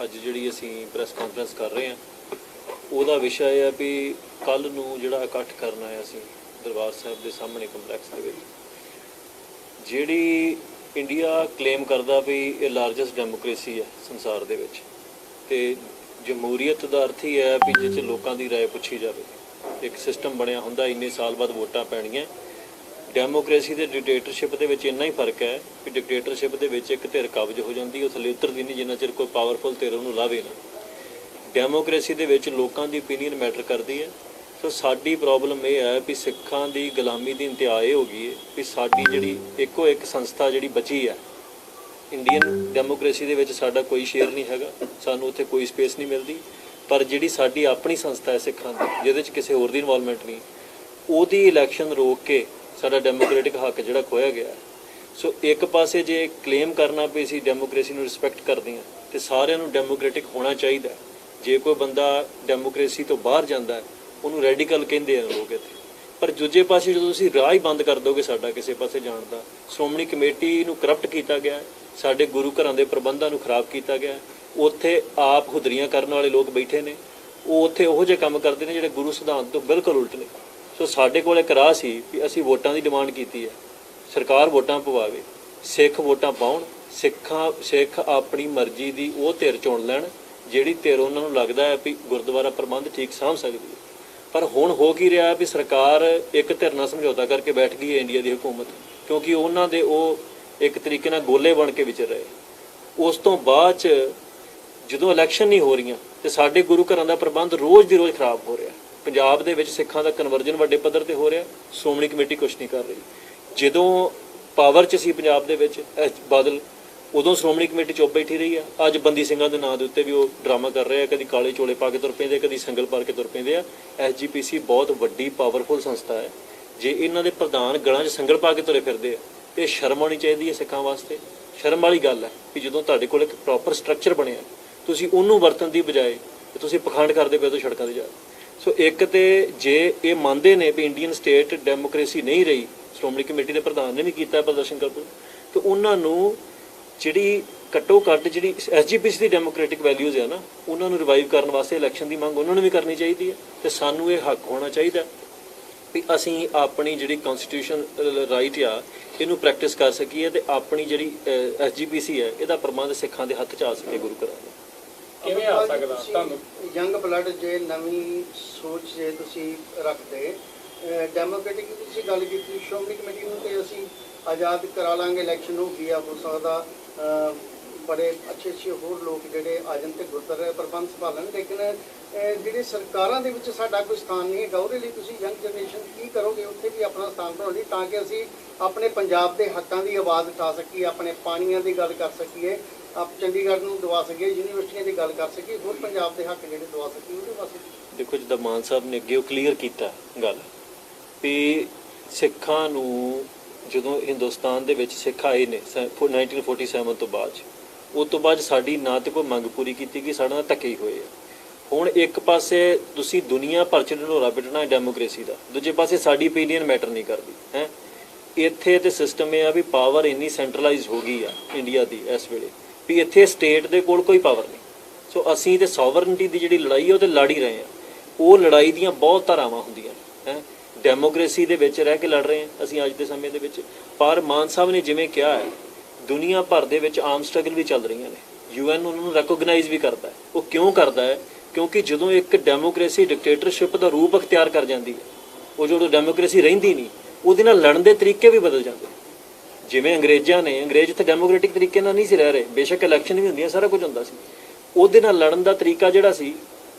ਅੱਜ ਜਿਹੜੀ ਅਸੀਂ ਪ੍ਰੈਸ ਕਾਨਫਰੰਸ ਕਰ ਰਹੇ ਹਾਂ ਉਹਦਾ ਵਿਸ਼ਾ ਇਹ ਹੈ ਵੀ ਕੱਲ੍ਹ ਨੂੰ ਜਿਹੜਾ ਇਕੱਠ ਕਰਨਾ ਹੈ ਅਸੀਂ ਦਰਬਾਰ ਸਾਹਿਬ ਦੇ ਸਾਹਮਣੇ ਕੰਪਲੈਕਸ ਦੇ ਵਿੱਚ, ਜਿਹੜੀ ਇੰਡੀਆ ਕਲੇਮ ਕਰਦਾ ਵੀ ਇਹ ਲਾਰਜੈਸਟ ਡੈਮੋਕ੍ਰੇਸੀ ਹੈ ਸੰਸਾਰ ਦੇ ਵਿੱਚ, ਤੇ ਜਮਹੂਰੀਅਤ ਦਾ ਅਰਥ ਹੀ ਹੈ ਵੀ ਜਿਸ 'ਚ ਲੋਕਾਂ ਦੀ ਰਾਏ ਪੁੱਛੀ ਜਾਵੇ। ਇੱਕ ਸਿਸਟਮ ਬਣਿਆ ਹੁੰਦਾ, ਇੰਨੇ ਸਾਲ ਬਾਅਦ ਵੋਟਾਂ ਪੈਣੀਆਂ। ਡੈਮੋਕ੍ਰੇਸੀ ਤੇ ਡਿਕਟੇਟਰਸ਼ਿਪ ਦੇ ਵਿੱਚ ਇੰਨਾ ਹੀ ਫਰਕ ਹੈ ਕਿ ਡਿਕਟੇਟਰਸ਼ਿਪ ਦੇ ਵਿੱਚ ਇੱਕ ਧਿਰ ਕਬਜ਼ ਹੋ ਜਾਂਦੀ, ਉਹ ਥੱਲੇ ਉਤਰਦੀ ਨਹੀਂ ਜਿੰਨਾ ਚਿਰ ਕੋਈ ਪਾਵਰਫੁਲ ਧਿਰ ਉਹਨੂੰ ਲਾਵੇ ਨਾ। ਡੈਮੋਕ੍ਰੇਸੀ ਦੇ ਵਿੱਚ ਲੋਕਾਂ ਦੀ ਓਪੀਨੀਅਨ ਮੈਟਰ ਕਰਦੀ ਹੈ। ਸੋ ਸਾਡੀ ਪ੍ਰੋਬਲਮ ਇਹ ਹੈ ਵੀ ਸਿੱਖਾਂ ਦੀ ਗੁਲਾਮੀ ਦੀ ਇੰਤਹਾ ਇਹ ਹੋ ਗਈ ਹੈ ਵੀ ਸਾਡੀ ਜਿਹੜੀ ਇੱਕੋ ਇੱਕ ਸੰਸਥਾ ਜਿਹੜੀ ਬਚੀ ਹੈ ਇੰਡੀਅਨ ਡੈਮੋਕ੍ਰੇਸੀ ਦੇ ਵਿੱਚ, ਸਾਡਾ ਕੋਈ ਸ਼ੇਅਰ ਨਹੀਂ ਹੈਗਾ, ਸਾਨੂੰ ਉੱਥੇ ਕੋਈ ਸਪੇਸ ਨਹੀਂ ਮਿਲਦੀ। ਪਰ ਜਿਹੜੀ ਸਾਡੀ ਆਪਣੀ ਸੰਸਥਾ ਹੈ ਸਿੱਖਾਂ ਦੀ, ਜਿਹਦੇ 'ਚ ਕਿਸੇ ਹੋਰ ਦੀ ਇਨਵੋਲਵਮੈਂਟ ਨਹੀਂ, ਉਹਦੀ ਇਲੈਕਸ਼ਨ ਰੋਕ ਕੇ ਸਾਡਾ ਡੈਮੋਕ੍ਰੈਟਿਕ ਹੱਕ ਜਿਹੜਾ ਖੋਇਆ ਗਿਆ। ਸੋ ਇੱਕ ਪਾਸੇ ਜੇ ਕਲੇਮ ਕਰਨਾ ਵੀ ਅਸੀਂ ਡੈਮੋਕ੍ਰੇਸੀ ਨੂੰ ਰਿਸਪੈਕਟ ਕਰਦੇ ਹਾਂ ਤੇ ਸਾਰਿਆਂ ਨੂੰ ਡੈਮੋਕ੍ਰੈਟਿਕ ਹੋਣਾ ਚਾਹੀਦਾ। ਜੇ ਕੋਈ ਬੰਦਾ ਡੈਮੋਕ੍ਰੇਸੀ ਤੋਂ ਬਾਹਰ ਜਾਂਦਾ ਉਹਨੂੰ ਰੈਡੀਕਲ ਕਹਿੰਦੇ ਆ ਲੋਕ ਇੱਥੇ। ਪਰ ਦੂਜੇ ਪਾਸੇ ਜਦੋਂ ਤੁਸੀਂ ਰਾਹ ਹੀ ਬੰਦ ਕਰ ਦੋਗੇ ਸਾਡਾ ਕਿਸੇ ਪਾਸੇ ਜਾਣ ਦਾ, ਸ਼੍ਰੋਮਣੀ ਕਮੇਟੀ ਨੂੰ ਕਰਪਟ ਕੀਤਾ ਗਿਆ, ਸਾਡੇ ਗੁਰੂ ਘਰਾਂ ਦੇ ਪ੍ਰਬੰਧਾਂ ਨੂੰ ਖਰਾਬ ਕੀਤਾ ਗਿਆ, ਉੱਥੇ ਆਪ ਹੁਦਰੀਆਂ ਕਰਨ ਵਾਲੇ ਲੋਕ ਬੈਠੇ ਨੇ, ਉਹ ਉੱਥੇ ਉਹੋ ਜਿਹੇ ਕੰਮ ਕਰਦੇ ਨੇ ਜਿਹੜੇ ਗੁਰੂ ਸਿਧਾਂਤ ਤੋਂ ਬਿਲਕੁਲ ਉਲਟ ਨੇ। ਸੋ ਸਾਡੇ ਕੋਲ ਇੱਕ ਰਾਹ ਸੀ ਵੀ ਅਸੀਂ ਵੋਟਾਂ ਦੀ ਡਿਮਾਂਡ ਕੀਤੀ ਹੈ, ਸਰਕਾਰ ਵੋਟਾਂ ਪਵਾਵੇ, ਸਿੱਖ ਵੋਟਾਂ ਪਾਉਣ, ਸਿੱਖ ਆਪਣੀ ਮਰਜ਼ੀ ਦੀ ਉਹ ਧਿਰ ਚੁਣ ਲੈਣ ਜਿਹੜੀ ਧਿਰ ਉਹਨਾਂ ਨੂੰ ਲੱਗਦਾ ਹੈ ਵੀ ਗੁਰਦੁਆਰਾ ਪ੍ਰਬੰਧ ਠੀਕ ਸਾਂਭ ਸਕਦੀ ਹੈ। ਪਰ ਹੁਣ ਹੋ ਕੀ ਰਿਹਾ ਵੀ ਸਰਕਾਰ ਇੱਕ ਧਿਰ ਨਾਲ ਸਮਝੌਤਾ ਕਰਕੇ ਬੈਠ ਗਈ ਹੈ ਇੰਡੀਆ ਦੀ ਹੁਕੂਮਤ, ਕਿਉਂਕਿ ਉਹਨਾਂ ਦੇ ਉਹ ਇੱਕ ਤਰੀਕੇ ਨਾਲ ਗੋਲੇ ਬਣ ਕੇ ਵਿਚਰ ਰਹੇ। ਉਸ ਤੋਂ ਬਾਅਦ 'ਚ ਜਦੋਂ ਇਲੈਕਸ਼ਨ ਨਹੀਂ ਹੋ ਰਹੀਆਂ ਤੇ ਸਾਡੇ ਗੁਰੂ ਘਰਾਂ ਦਾ ਪ੍ਰਬੰਧ ਰੋਜ਼ ਦੀ ਰੋਜ਼ ਖਰਾਬ ਹੋ ਰਿਹਾ। ਪੰਜਾਬ ਦੇ ਵਿੱਚ ਸਿੱਖਾਂ ਦਾ ਕਨਵਰਜਨ ਵੱਡੇ ਪੱਧਰ ਤੇ ਹੋ ਰਿਹਾ, ਸ਼੍ਰੋਮਣੀ ਕਮੇਟੀ ਕੁਛ ਨਹੀਂ ਕਰ ਰਹੀ। ਜਦੋਂ ਪਾਵਰ 'ਚ ਸੀ ਪੰਜਾਬ ਦੇ ਵਿੱਚ ਬਾਦਲ, ਉਦੋਂ ਸ਼੍ਰੋਮਣੀ ਕਮੇਟੀ ਚੁੱਪ ਬੈਠੀ ਰਹੀ ਆ। ਅੱਜ ਬੰਦੀ ਸਿੰਘਾਂ ਦੇ ਨਾਂ ਦੇ ਉੱਤੇ ਵੀ ਉਹ ਡਰਾਮਾ ਕਰ ਰਹੇ ਆ, ਕਦੀ ਕਾਲੇ ਚੋਲੇ ਪਾ ਕੇ ਤੁਰ ਪੈਂਦੇ, ਕਦੀ ਸੰਗਲ ਪਾ ਕੇ ਤੁਰ ਪੈਂਦੇ ਆ। SGPC ਬਹੁਤ ਵੱਡੀ ਪਾਵਰਫੁਲ ਸੰਸਥਾ ਹੈ। ਜੇ ਇਹਨਾਂ ਦੇ ਪ੍ਰਧਾਨ ਗਲਾਂ 'ਚ ਸੰਗਲ ਪਾ ਕੇ ਤੁਰੇ ਫਿਰਦੇ ਆ ਤੇ ਸ਼ਰਮ ਆਉਣੀ ਚਾਹੀਦੀ ਹੈ ਸਿੱਖਾਂ ਵਾਸਤੇ। ਸ਼ਰਮ ਵਾਲੀ ਗੱਲ ਹੈ ਕਿ ਜਦੋਂ ਤੁਹਾਡੇ ਕੋਲ ਇੱਕ ਪ੍ਰੋਪਰ ਸਟਰਕਚਰ ਬਣਿਆ ਤੁਸੀਂ ਉਹਨੂੰ ਵਰਤਣ ਦੀ ਬਜਾਏ ਤੇ ਤੁਸੀਂ ਪਖੰਡ ਕਰਦੇ ਪਏ ਹੋ ਸੜਕਾਂ 'ਤੇ ਜਾ। ਸੋ ਇੱਕ ਤੇ ਜੇ ਇਹ ਮੰਨਦੇ ਨੇ ਵੀ ਇੰਡੀਅਨ ਸਟੇਟ ਡੈਮੋਕ੍ਰੇਸੀ ਨਹੀਂ ਰਹੀ, ਸ਼੍ਰੋਮਣੀ ਕਮੇਟੀ ਦੇ ਪ੍ਰਧਾਨ ਨੇ ਵੀ ਕੀਤਾ ਪ੍ਰਦਰਸ਼ਨ ਕਰਕੇ, ਤੇ ਉਹਨਾਂ ਨੂੰ ਜਿਹੜੀ ਘੱਟੋ ਘੱਟ ਜਿਹੜੀ SGPC ਦੀ ਡੈਮੋਕ੍ਰੈਟਿਕ ਵੈਲਿਊਜ਼ ਹੈ ਨਾ, ਉਹਨਾਂ ਨੂੰ ਰਿਵਾਈਵ ਕਰਨ ਵਾਸਤੇ ਇਲੈਕਸ਼ਨ ਦੀ ਮੰਗ ਉਹਨਾਂ ਨੂੰ ਵੀ ਕਰਨੀ ਚਾਹੀਦੀ ਹੈ। ਤੇ ਸਾਨੂੰ ਇਹ ਹੱਕ ਹੋਣਾ ਚਾਹੀਦਾ ਵੀ ਅਸੀਂ ਆਪਣੀ ਜਿਹੜੀ ਕਨਸਟੀਟਿਊਸ਼ਨ ਰਾਈਟ ਆ ਇਹਨੂੰ ਪ੍ਰੈਕਟਿਸ ਕਰ ਸਕੀਏ ਤੇ ਆਪਣੀ ਜਿਹੜੀ SGPC ਹੈ ਇਹਦਾ ਪ੍ਰਬੰਧ ਸਿੱਖਾਂ ਦੇ ਹੱਥ 'ਚ ਆ ਸਕੇ ਗੁਰੂ ਘਰਾਂ ਦੇ। ਕਿਵੇਂ ਆ ਸਕਦਾ ਤੁਹਾਨੂੰ? ਯੰਗ ਬਲੱਡ ਜੇ ਨਵੀਂ ਸੋਚ ਜੇ ਤੁਸੀਂ ਰੱਖਦੇ, ਡੈਮੋਕ੍ਰੈਟਿਕ ਦੀ ਤੁਸੀਂ ਗੱਲ ਕੀਤੀ, ਸ਼੍ਰੋਮਣੀ ਕਮੇਟੀ ਨੂੰ ਤੇ ਅਸੀਂ ਆਜ਼ਾਦ ਕਰਾ ਲਾਂਗੇ, ਇਲੈਕਸ਼ਨ ਹੋ ਗਿਆ, ਹੋ ਸਕਦਾ ਬੜੇ ਅੱਛੇ ਹੋਰ ਲੋਕ ਜਿਹੜੇ ਆ ਜਾਣ ਤੇ ਗੁਰਦੁਆਰੇ ਪ੍ਰਬੰਧ ਸੰਭਾਲਣ। ਲੇਕਿਨ ਜਿਹੜੇ ਸਰਕਾਰਾਂ ਦੇ ਵਿੱਚ ਸਾਡਾ ਕੋਈ ਸਥਾਨ ਨਹੀਂ ਹੈਗਾ, ਉਹਦੇ ਲਈ ਤੁਸੀਂ ਯੰਗ ਜਨਰੇਸ਼ਨ ਕੀ ਕਰੋਗੇ ਉੱਥੇ ਵੀ ਆਪਣਾ ਸਥਾਨ ਬਣਾਉਣ ਲਈ, ਤਾਂ ਕਿ ਅਸੀਂ ਆਪਣੇ ਪੰਜਾਬ ਦੇ ਹੱਕਾਂ ਦੀ ਆਵਾਜ਼ ਉਠਾ ਸਕੀਏ, ਆਪਣੇ ਪਾਣੀਆਂ ਦੀ ਗੱਲ ਕਰ ਸਕੀਏ, ਆਪ ਚੰਡੀਗੜ੍ਹ ਨੂੰ ਦਵਾ ਸਕੀਏ, ਯੂਨੀਵਰਸਿਟੀਆਂ ਦੀ ਗੱਲ ਕਰ ਸਕੀਏ, ਹੋਰ ਪੰਜਾਬ ਦੇ ਹੱਕ ਜਿਹੜੇ ਦਵਾ ਸਕੀਏ ਉਹਦੇ ਵਾਸਤੇ। ਦੇਖੋ ਜਿੱਦਾਂ ਮਾਨ ਸਾਹਿਬ ਨੇ ਅੱਗੇ ਉਹ ਕਲੀਅਰ ਕੀਤਾ ਗੱਲ ਵੀ ਸਿੱਖਾਂ ਨੂੰ ਜਦੋਂ ਹਿੰਦੁਸਤਾਨ ਦੇ ਵਿੱਚ ਸਿੱਖ ਆਏ ਨੇ 1947 ਤੋਂ ਬਾਅਦ, ਉਸ ਤੋਂ ਬਾਅਦ ਸਾਡੀ ਨਾ ਤੇ ਕੋਈ ਮੰਗ ਪੂਰੀ ਕੀਤੀ ਗਈ, ਸਾਡਾ ਧੱਕੇ ਹੀ ਹੋਏ ਆ। ਹੁਣ ਇੱਕ ਪਾਸੇ ਤੁਸੀਂ ਦੁਨੀਆ ਭਰ 'ਚ ਢੋਲਾ ਪਿੱਟਣਾ ਡੈਮੋਕ੍ਰੇਸੀ ਦਾ, ਦੂਜੇ ਪਾਸੇ ਸਾਡੀ ਓਪੀਨੀਅਨ ਮੈਟਰ ਨਹੀਂ ਕਰਦੀ ਹੈ। ਇੱਥੇ ਤੇ ਸਿਸਟਮ ਇਹ ਆ ਵੀ ਪਾਵਰ ਇੰਨੀ ਸੈਂਟਰਲਾਈਜ਼ ਹੋ ਗਈ ਆ ਇੰਡੀਆ ਦੀ ਇਸ ਵੇਲੇ ਵੀ ਇੱਥੇ ਸਟੇਟ ਦੇ ਕੋਲ ਕੋਈ ਪਾਵਰ ਨਹੀਂ। ਸੋ ਅਸੀਂ ਤੇ ਸੋਵਰਨਟੀ ਦੀ ਜਿਹੜੀ ਲੜਾਈ ਹੈ ਉਹ ਤੇ ਲੜ ਹੀ ਰਹੇ ਹਾਂ। ਉਹ ਲੜਾਈ ਦੀਆਂ ਬਹੁਤ ਧਾਰਾਵਾਂ ਹੁੰਦੀਆਂ ਹੈ। ਡੈਮੋਕ੍ਰੇਸੀ ਦੇ ਵਿੱਚ ਰਹਿ ਕੇ ਲੜ ਰਹੇ ਹਾਂ ਅਸੀਂ ਅੱਜ ਦੇ ਸਮੇਂ ਦੇ ਵਿੱਚ। ਪਰ ਮਾਨ ਸਾਹਿਬ ਨੇ ਜਿਵੇਂ ਕਿਹਾ ਹੈ, ਦੁਨੀਆ ਭਰ ਦੇ ਵਿੱਚ ਆਰਮ ਸਟਰਗਲ ਵੀ ਚੱਲ ਰਹੀਆਂ ਨੇ, UN ਉਹਨਾਂ ਨੂੰ ਰੈਕੋਗਨਾਈਜ਼ ਵੀ ਕਰਦਾ ਹੈ। ਉਹ ਕਿਉਂ ਕਰਦਾ ਹੈ? ਕਿਉਂਕਿ ਜਦੋਂ ਇੱਕ ਡੈਮੋਕ੍ਰੇਸੀ ਡਿਕਟੇਟਰਸ਼ਿਪ ਦਾ ਰੂਪ ਅਖਤਿਆਰ ਕਰ ਜਾਂਦੀ ਹੈ, ਉਹ ਜਦੋਂ ਡੈਮੋਕ੍ਰੇਸੀ ਰਹਿੰਦੀ ਨਹੀਂ, ਉਹਦੇ ਨਾਲ ਲੜਨ ਦੇ ਤਰੀਕੇ ਵੀ ਬਦਲ ਜਾਂਦੇ। ਜਿਵੇਂ ਅੰਗਰੇਜ਼ਾਂ ਨੇ, ਅੰਗਰੇਜ਼ ਇੱਥੇ ਡੈਮੋਕ੍ਰੈਟਿਕ ਤਰੀਕੇ ਨਾਲ ਨਹੀਂ ਸੀ ਰਹਿ ਰਹੇ, ਬੇਸ਼ੱਕ ਇਲੈਕਸ਼ਨ ਵੀ ਹੁੰਦੀਆਂ, ਸਾਰਾ ਕੁਝ ਹੁੰਦਾ ਸੀ, ਉਹਦੇ ਨਾਲ ਲੜਨ ਦਾ ਤਰੀਕਾ ਜਿਹੜਾ ਸੀ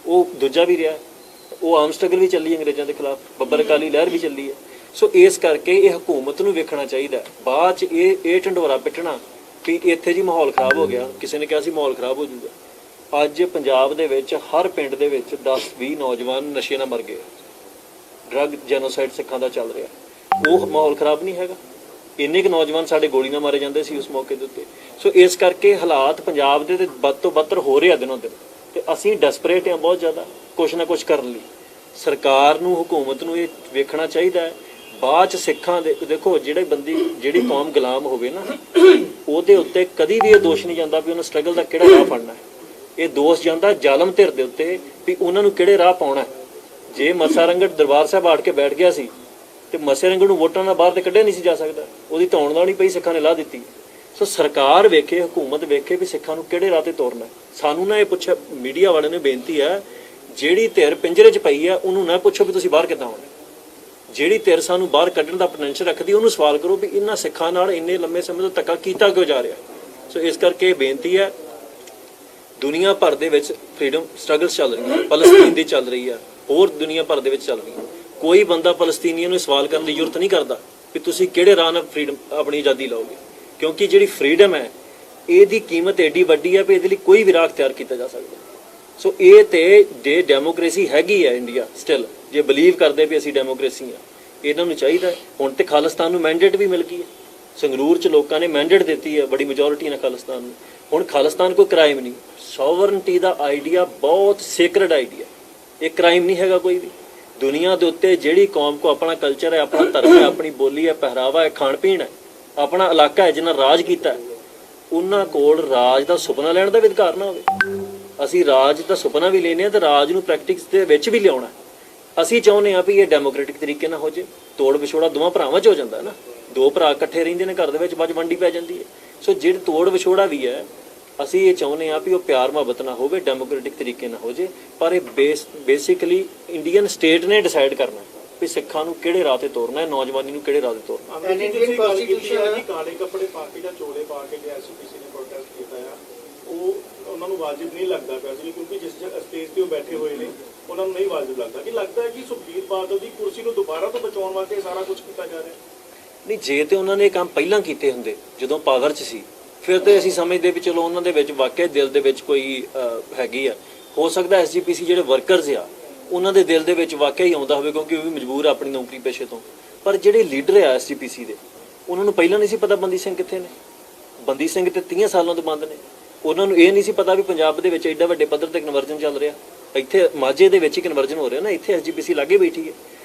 ਉਹ ਦੂਜਾ ਵੀ ਰਿਹਾ। ਉਹ ਆਰਮ ਸਟਰਗਲ ਵੀ ਚੱਲੀ ਅੰਗਰੇਜ਼ਾਂ ਦੇ ਖਿਲਾਫ, ਬੱਬਰ ਅਕਾਲੀ ਲਹਿਰ ਵੀ ਚੱਲੀ ਹੈ। ਸੋ ਇਸ ਕਰਕੇ ਇਹ ਹਕੂਮਤ ਨੂੰ ਵੇਖਣਾ ਚਾਹੀਦਾ। ਬਾਅਦ 'ਚ ਇਹ ਢੰਡੋਰਾ ਪਿੱਟਣਾ ਵੀ ਇੱਥੇ ਜੀ ਮਾਹੌਲ ਖਰਾਬ ਹੋ ਗਿਆ, ਕਿਸੇ ਨੇ ਕਿਹਾ ਸੀ ਮਾਹੌਲ ਖਰਾਬ ਹੋ ਜਾਊਗਾ। ਅੱਜ ਪੰਜਾਬ ਦੇ ਵਿੱਚ ਹਰ ਪਿੰਡ ਦੇ ਵਿੱਚ 10-20 ਨੌਜਵਾਨ ਨਸ਼ੇ ਨਾਲ ਮਰ ਗਏ। ਡਰੱਗ ਜੈਨੋਸਾਈਡ ਸਿੱਖਾਂ ਦਾ ਚੱਲ ਰਿਹਾ। ਉਹ ਮਾਹੌਲ ਖਰਾਬ ਨਹੀਂ ਹੈਗਾ? ਇੰਨੇ ਕੁ ਨੌਜਵਾਨ ਸਾਡੇ ਗੋਲੀ ਨਾਲ ਮਾਰੇ ਜਾਂਦੇ ਸੀ ਉਸ ਮੌਕੇ ਦੇ ਉੱਤੇ। ਸੋ ਇਸ ਕਰਕੇ ਹਾਲਾਤ ਪੰਜਾਬ ਦੇ ਤੇ ਵੱਧ ਤੋਂ ਬੱਤਰ ਹੋ ਰਹੇ ਆ ਦਿਨੋਂ ਦਿਨ, ਤੇ ਅਸੀਂ ਡੈਸਪਰੇਟ ਹਾਂ ਬਹੁਤ ਜ਼ਿਆਦਾ ਕੁਛ ਨਾ ਕੁਛ ਕਰਨ ਲਈ। ਸਰਕਾਰ ਨੂੰ, ਹਕੂਮਤ ਨੂੰ ਇਹ ਵੇਖਣਾ ਚਾਹੀਦਾ ਹੈ। ਬਾਅਦ 'ਚ ਸਿੱਖਾਂ ਦੇ ਦੇਖੋ, ਜਿਹੜੀ ਕੌਮ ਗੁਲਾਮ ਹੋਵੇ ਨਾ, ਉਹਦੇ ਉੱਤੇ ਕਦੀ ਵੀ ਇਹ ਦੋਸ਼ ਨਹੀਂ ਜਾਂਦਾ ਵੀ ਉਹਨੂੰ ਸਟਰਗਲ ਦਾ ਕਿਹੜਾ ਰਾਹ ਫੜਨਾ ਹੈ। ਇਹ ਦੋਸ਼ ਜਾਂਦਾ ਜ਼ਾਲਮ ਧਿਰ ਦੇ ਉੱਤੇ ਵੀ ਉਹਨਾਂ ਨੂੰ ਕਿਹੜੇ ਰਾਹ ਪਾਉਣਾ। ਜੇ ਮੱਸਾ ਰੰਗੜ ਦਰਬਾਰ ਸਾਹਿਬ ਆੜ ਕੇ ਬੈਠ ਗਿਆ ਸੀ ਤੇ ਮੱਸੇ ਰੰਗੜ ਨੂੰ ਵੋਟਾਂ ਨਾਲ ਬਾਹਰ ਤੇ ਕੱਢਿਆ ਨਹੀਂ ਸੀ ਜਾ ਸਕਦਾ, ਉਹਦੀ ਧੌਣ ਲਾਉਣੀ ਪਈ, ਸਿੱਖਾਂ ਨੇ ਲਾ ਦਿੱਤੀ। ਸੋ ਸਰਕਾਰ ਵੇਖੇ, ਹਕੂਮਤ ਵੇਖੇ ਵੀ ਸਿੱਖਾਂ ਨੂੰ ਕਿਹੜੇ ਰਾਹ ਤੇ ਤੋਰਨਾ। ਸਾਨੂੰ ਨਾ ਇਹ ਪੁੱਛਿਆ, ਮੀਡੀਆ ਵਾਲਿਆਂ ਨੂੰ ਬੇਨਤੀ ਹੈ, ਜਿਹੜੀ ਧਿਰ ਪਿੰਜਰੇ 'ਚ ਪਈ ਹੈ ਉਹਨੂੰ ਨਾ ਪੁੱਛੋ ਵੀ ਤੁਸੀਂ ਬਾਹਰ ਕਿੱਦਾਂ ਆਉਣਾ। ਜਿਹੜੀ ਧਿਰ ਸਾਨੂੰ ਬਾਹਰ ਕੱਢਣ ਦਾ ਪੋਟੈਂਸ਼ੀਅਲ ਰੱਖਦੀ, ਉਹਨੂੰ ਸਵਾਲ ਕਰੋ ਵੀ ਇਹਨਾਂ ਸਿੱਖਾਂ ਨਾਲ ਇੰਨੇ ਲੰਮੇ ਸਮੇਂ ਤੋਂ ਧੱਕਾ ਕੀਤਾ ਕਿਉਂ ਜਾ ਰਿਹਾ। ਸੋ ਇਸ ਕਰਕੇ ਬੇਨਤੀ ਹੈ, ਦੁਨੀਆ ਭਰ ਦੇ ਵਿੱਚ ਫਰੀडम ਸਟਰਗਲਸ ਚੱਲ ਰਹੀਆਂ, ਫਲਸਤੀਨ ਦੀ ਚੱਲ ਰਹੀ ਹੈ, ਹੋਰ ਦੁਨੀਆ ਭਰ ਦੇ ਵਿੱਚ ਚੱਲ ਰਹੀ ਹੈ। ਕੋਈ ਬੰਦਾ ਫਲਸਤੀਨੀਆਂ ਨੂੰ ਸਵਾਲ ਕਰਨ ਦੀ ਜ਼ਰੂਰਤ ਨਹੀਂ ਕਰਦਾ ਕਿ ਤੁਸੀਂ ਕਿਹੜੇ ਰਾਹ ਨਾਲ ਫਰੀडम ਆਪਣੀ ਆਜ਼ਾਦੀ ਲਓਗੇ, ਕਿਉਂਕਿ ਜਿਹੜੀ ਫਰੀडम ਹੈ ਇਹਦੀ ਕੀਮਤ ਐਡੀ ਵੱਡੀ ਹੈ ਵੀ ਇਹਦੇ ਲਈ ਕੋਈ ਵੀ ਰਾਹ ਅਖਤਿਆਰ ਕੀਤਾ ਜਾ ਸਕਦਾ। ਸੋ ਇਹ ਤੇ ਜੇ ਡੈਮੋਕ੍ਰੇਸੀ ਹੈਗੀ ਹੈ ਇੰਡੀਆ ਸਟਿਲ, ਜੇ ਬਲੀਵ ਕਰਦੇ ਵੀ ਅਸੀਂ ਡੈਮੋਕ੍ਰੇਸੀ ਆ, ਇਹਨਾਂ ਨੂੰ ਚਾਹੀਦਾ। ਹੁਣ ਤੇ ਖਾਲਿਸਤਾਨ ਨੂੰ ਮੈਂਡੇਟ ਵੀ ਮਿਲ ਗਈ ਹੈ, ਸੰਗਰੂਰ 'ਚ ਲੋਕਾਂ ਨੇ ਮੈਂਡੇਟ ਦਿੱਤੀ ਹੈ ਬੜੀ ਮੈਜੋਰਿਟੀ ਨਾਲ ਖਾਲਿਸਤਾਨ ਨੂੰ। ਹੁਣ ਖਾਲਿਸਤਾਨ ਕੋਈ ਕ੍ਰਾਈਮ ਨਹੀਂ। ਸੋਵਰਨਟੀ ਦਾ ਆਈਡੀਆ ਬਹੁਤ ਸੇਕਰਡ ਆਈਡੀਆ, ਇਹ ਕ੍ਰਾਈਮ ਨਹੀਂ ਹੈਗਾ ਕੋਈ ਵੀ। ਦੁਨੀਆ ਦੇ ਉੱਤੇ ਜਿਹੜੀ ਕੌਮ ਕੋ ਆਪਣਾ ਕਲਚਰ ਹੈ, ਆਪਣਾ ਧਰਮ ਹੈ, ਆਪਣੀ ਬੋਲੀ ਹੈ, ਪਹਿਰਾਵਾ ਹੈ, ਖਾਣ ਪੀਣ ਹੈ, ਆਪਣਾ ਇਲਾਕਾ ਹੈ, ਜਿਹਨਾਂ ਰਾਜ ਕੀਤਾ, ਉਹਨਾਂ ਕੋਲ ਰਾਜ ਦਾ ਸੁਪਨਾ ਲੈਣ ਦਾ ਵੀ ਅਧਿਕਾਰ ਨਾ ਹੋਵੇ। ਅਸੀਂ ਰਾਜ ਦਾ ਸੁਪਨਾ ਵੀ ਲੈਨੇ ਆ ਤੇ ਰਾਜ ਨੂੰ ਪ੍ਰੈਕਟਿਸ ਦੇ ਵਿੱਚ ਵੀ ਲਿਆਉਣਾ। ਅਸੀਂ ਚਾਹੁੰਦੇ ਆ ਵੀ ਇਹ ਡੈਮੋਕ੍ਰੈਟਿਕ ਤਰੀਕੇ ਨਾਲ ਹੋ ਜੇ। ਤੋੜ ਵਿਛੋੜਾ ਦੋਵਾਂ ਭਰਾਵਾਂ 'ਚ ਹੋ ਜਾਂਦਾ ਨਾ, ਦੋ ਭਰਾ ਇਕੱਠੇ ਰਹਿੰਦੇ ਨੇ ਘਰ ਦੇ ਵਿੱਚ, ਬਾਅਦ ਵੰਡੀ ਪੈ ਜਾਂਦੀ ਹੈ। ਸੋ ਜਿਹੜੇ ਤੋੜ ਵਿਛੋੜਾ ਵੀ ਹੈ, ਅਸੀਂ ਇਹ ਚਾਹੁੰਦੇ ਆ ਵੀ ਉਹ ਪਿਆਰ ਮੁਹੱਬਤ ਨਾਲ ਹੋਵੇ, ਡੈਮੋਕ੍ਰੈਟਿਕ ਤਰੀਕੇ ਨਾਲ ਹੋ ਜੇ। ਪਰ ਇਹ ਬੇਸਿਕਲੀ ਇੰਡੀਅਨ ਸਟੇਟ ਨੇ ਡਿਸਾਈਡ ਕਰਨਾ ਵੀ ਸਿੱਖਾਂ ਨੂੰ ਕਿਹੜੇ ਰਾਹ ਤੇ ਤੋਰਨਾ ਹੈ, ਨੌਜਵਾਨੀ ਨੂੰ ਕਿਹੜੇ ਰਾਹ ਤੇ ਤੋਰਨਾ। ਕਾਲੇ ਕੱਪੜੇ ਪਾ ਕੇ ਜਾਂ ਚੋਲੇ ਪਾ ਕੇ ਜੇ ਐਸਪੀਸੀ ਨੇ ਪ੍ਰੋਟੈਸਟ ਕੀਤਾ ਆ, ਉਹ ਉਹਨਾਂ ਨੂੰ ਵਾਜਿਬ ਨਹੀਂ ਲੱਗਦਾ ਪਿਆ ਸੀ, ਕਿਉਂਕਿ ਜਿਸ ਸਟੇਜ ਤੇ ਉਹ ਬੈਠੇ ਹੋਏ ਨੇ ਉਹਨਾਂ ਨੂੰ ਨਹੀਂ ਵਾਜਿਬ ਲੱਗਦਾ। ਕਿ ਲੱਗਦਾ ਹੈ ਕਿ ਸੁਖਬੀਰ ਬਾਦਲ ਦੀ ਕੁਰਸੀ ਨੂੰ ਦੁਬਾਰਾ ਤੋਂ ਬਚਾਉਣ ਵਾਸਤੇ ਸਾਰਾ ਕੁਝ ਕੀਤਾ ਜਾ ਰਿਹਾ? ਨਹੀਂ, ਜੇ ਤੇ ਉਹਨਾਂ ਨੇ ਇਹ ਕੰਮ ਪਹਿਲਾਂ ਕੀਤੇ ਹੁੰਦੇ ਜਦੋਂ ਪਾਵਰ 'ਚ ਸੀ, ਫਿਰ ਤੇ ਅਸੀਂ ਸਮਝਦੇ ਵੀ ਚਲੋ ਉਹਨਾਂ ਦੇ ਵਿੱਚ ਵਾਕਿਆ ਦਿਲ ਦੇ ਵਿੱਚ ਕੋਈ ਹੈਗੀ ਆ। ਹੋ ਸਕਦਾ ਐਸਜੀਪੀਸੀ ਜਿਹੜੇ ਵਰਕਰਸ ਆ ਉਹਨਾਂ ਦੇ ਦਿਲ ਦੇ ਵਿੱਚ ਵਾਕਿਆ ਹੀ ਆਉਂਦਾ ਹੋਵੇ, ਕਿਉਂਕਿ ਉਹ ਵੀ ਮਜਬੂਰ ਆ ਆਪਣੀ ਨੌਕਰੀ ਪੇਸ਼ੇ ਤੋਂ। ਪਰ ਜਿਹੜੇ ਲੀਡਰ ਆ ਐਸਜੀਪੀਸੀ ਦੇ, ਉਹਨਾਂ ਨੂੰ ਪਹਿਲਾਂ ਨਹੀਂ ਸੀ ਪਤਾ ਬੰਦੀ ਸਿੰਘ ਕਿੱਥੇ ਨੇ। ਬੰਦੀ ਸਿੰਘ ਤੇ 30 ਸਾਲਾਂ ਤੋਂ ਬੰਦ ਨੇ। ਉਹਨਾਂ ਨੂੰ ਇਹ ਨਹੀਂ ਸੀ ਪਤਾ ਵੀ ਪੰਜਾਬ ਦੇ ਵਿੱਚ ਐਡਾ ਵੱਡੇ ਪੱਧਰ ਤੇ ਕਨਵਰਜਨ ਚੱਲ ਰਿਹਾ। ਇੱਥੇ ਮਾਝੇ ਦੇ ਵਿੱਚ ਹੀ ਕਨਵਰਜਨ ਹੋ ਰਿਹਾ ਨਾ, ਇੱਥੇ ਐਸਜੀਪੀਸੀ ਲਾਗੇ ਬੈਠੀ ਹੈ।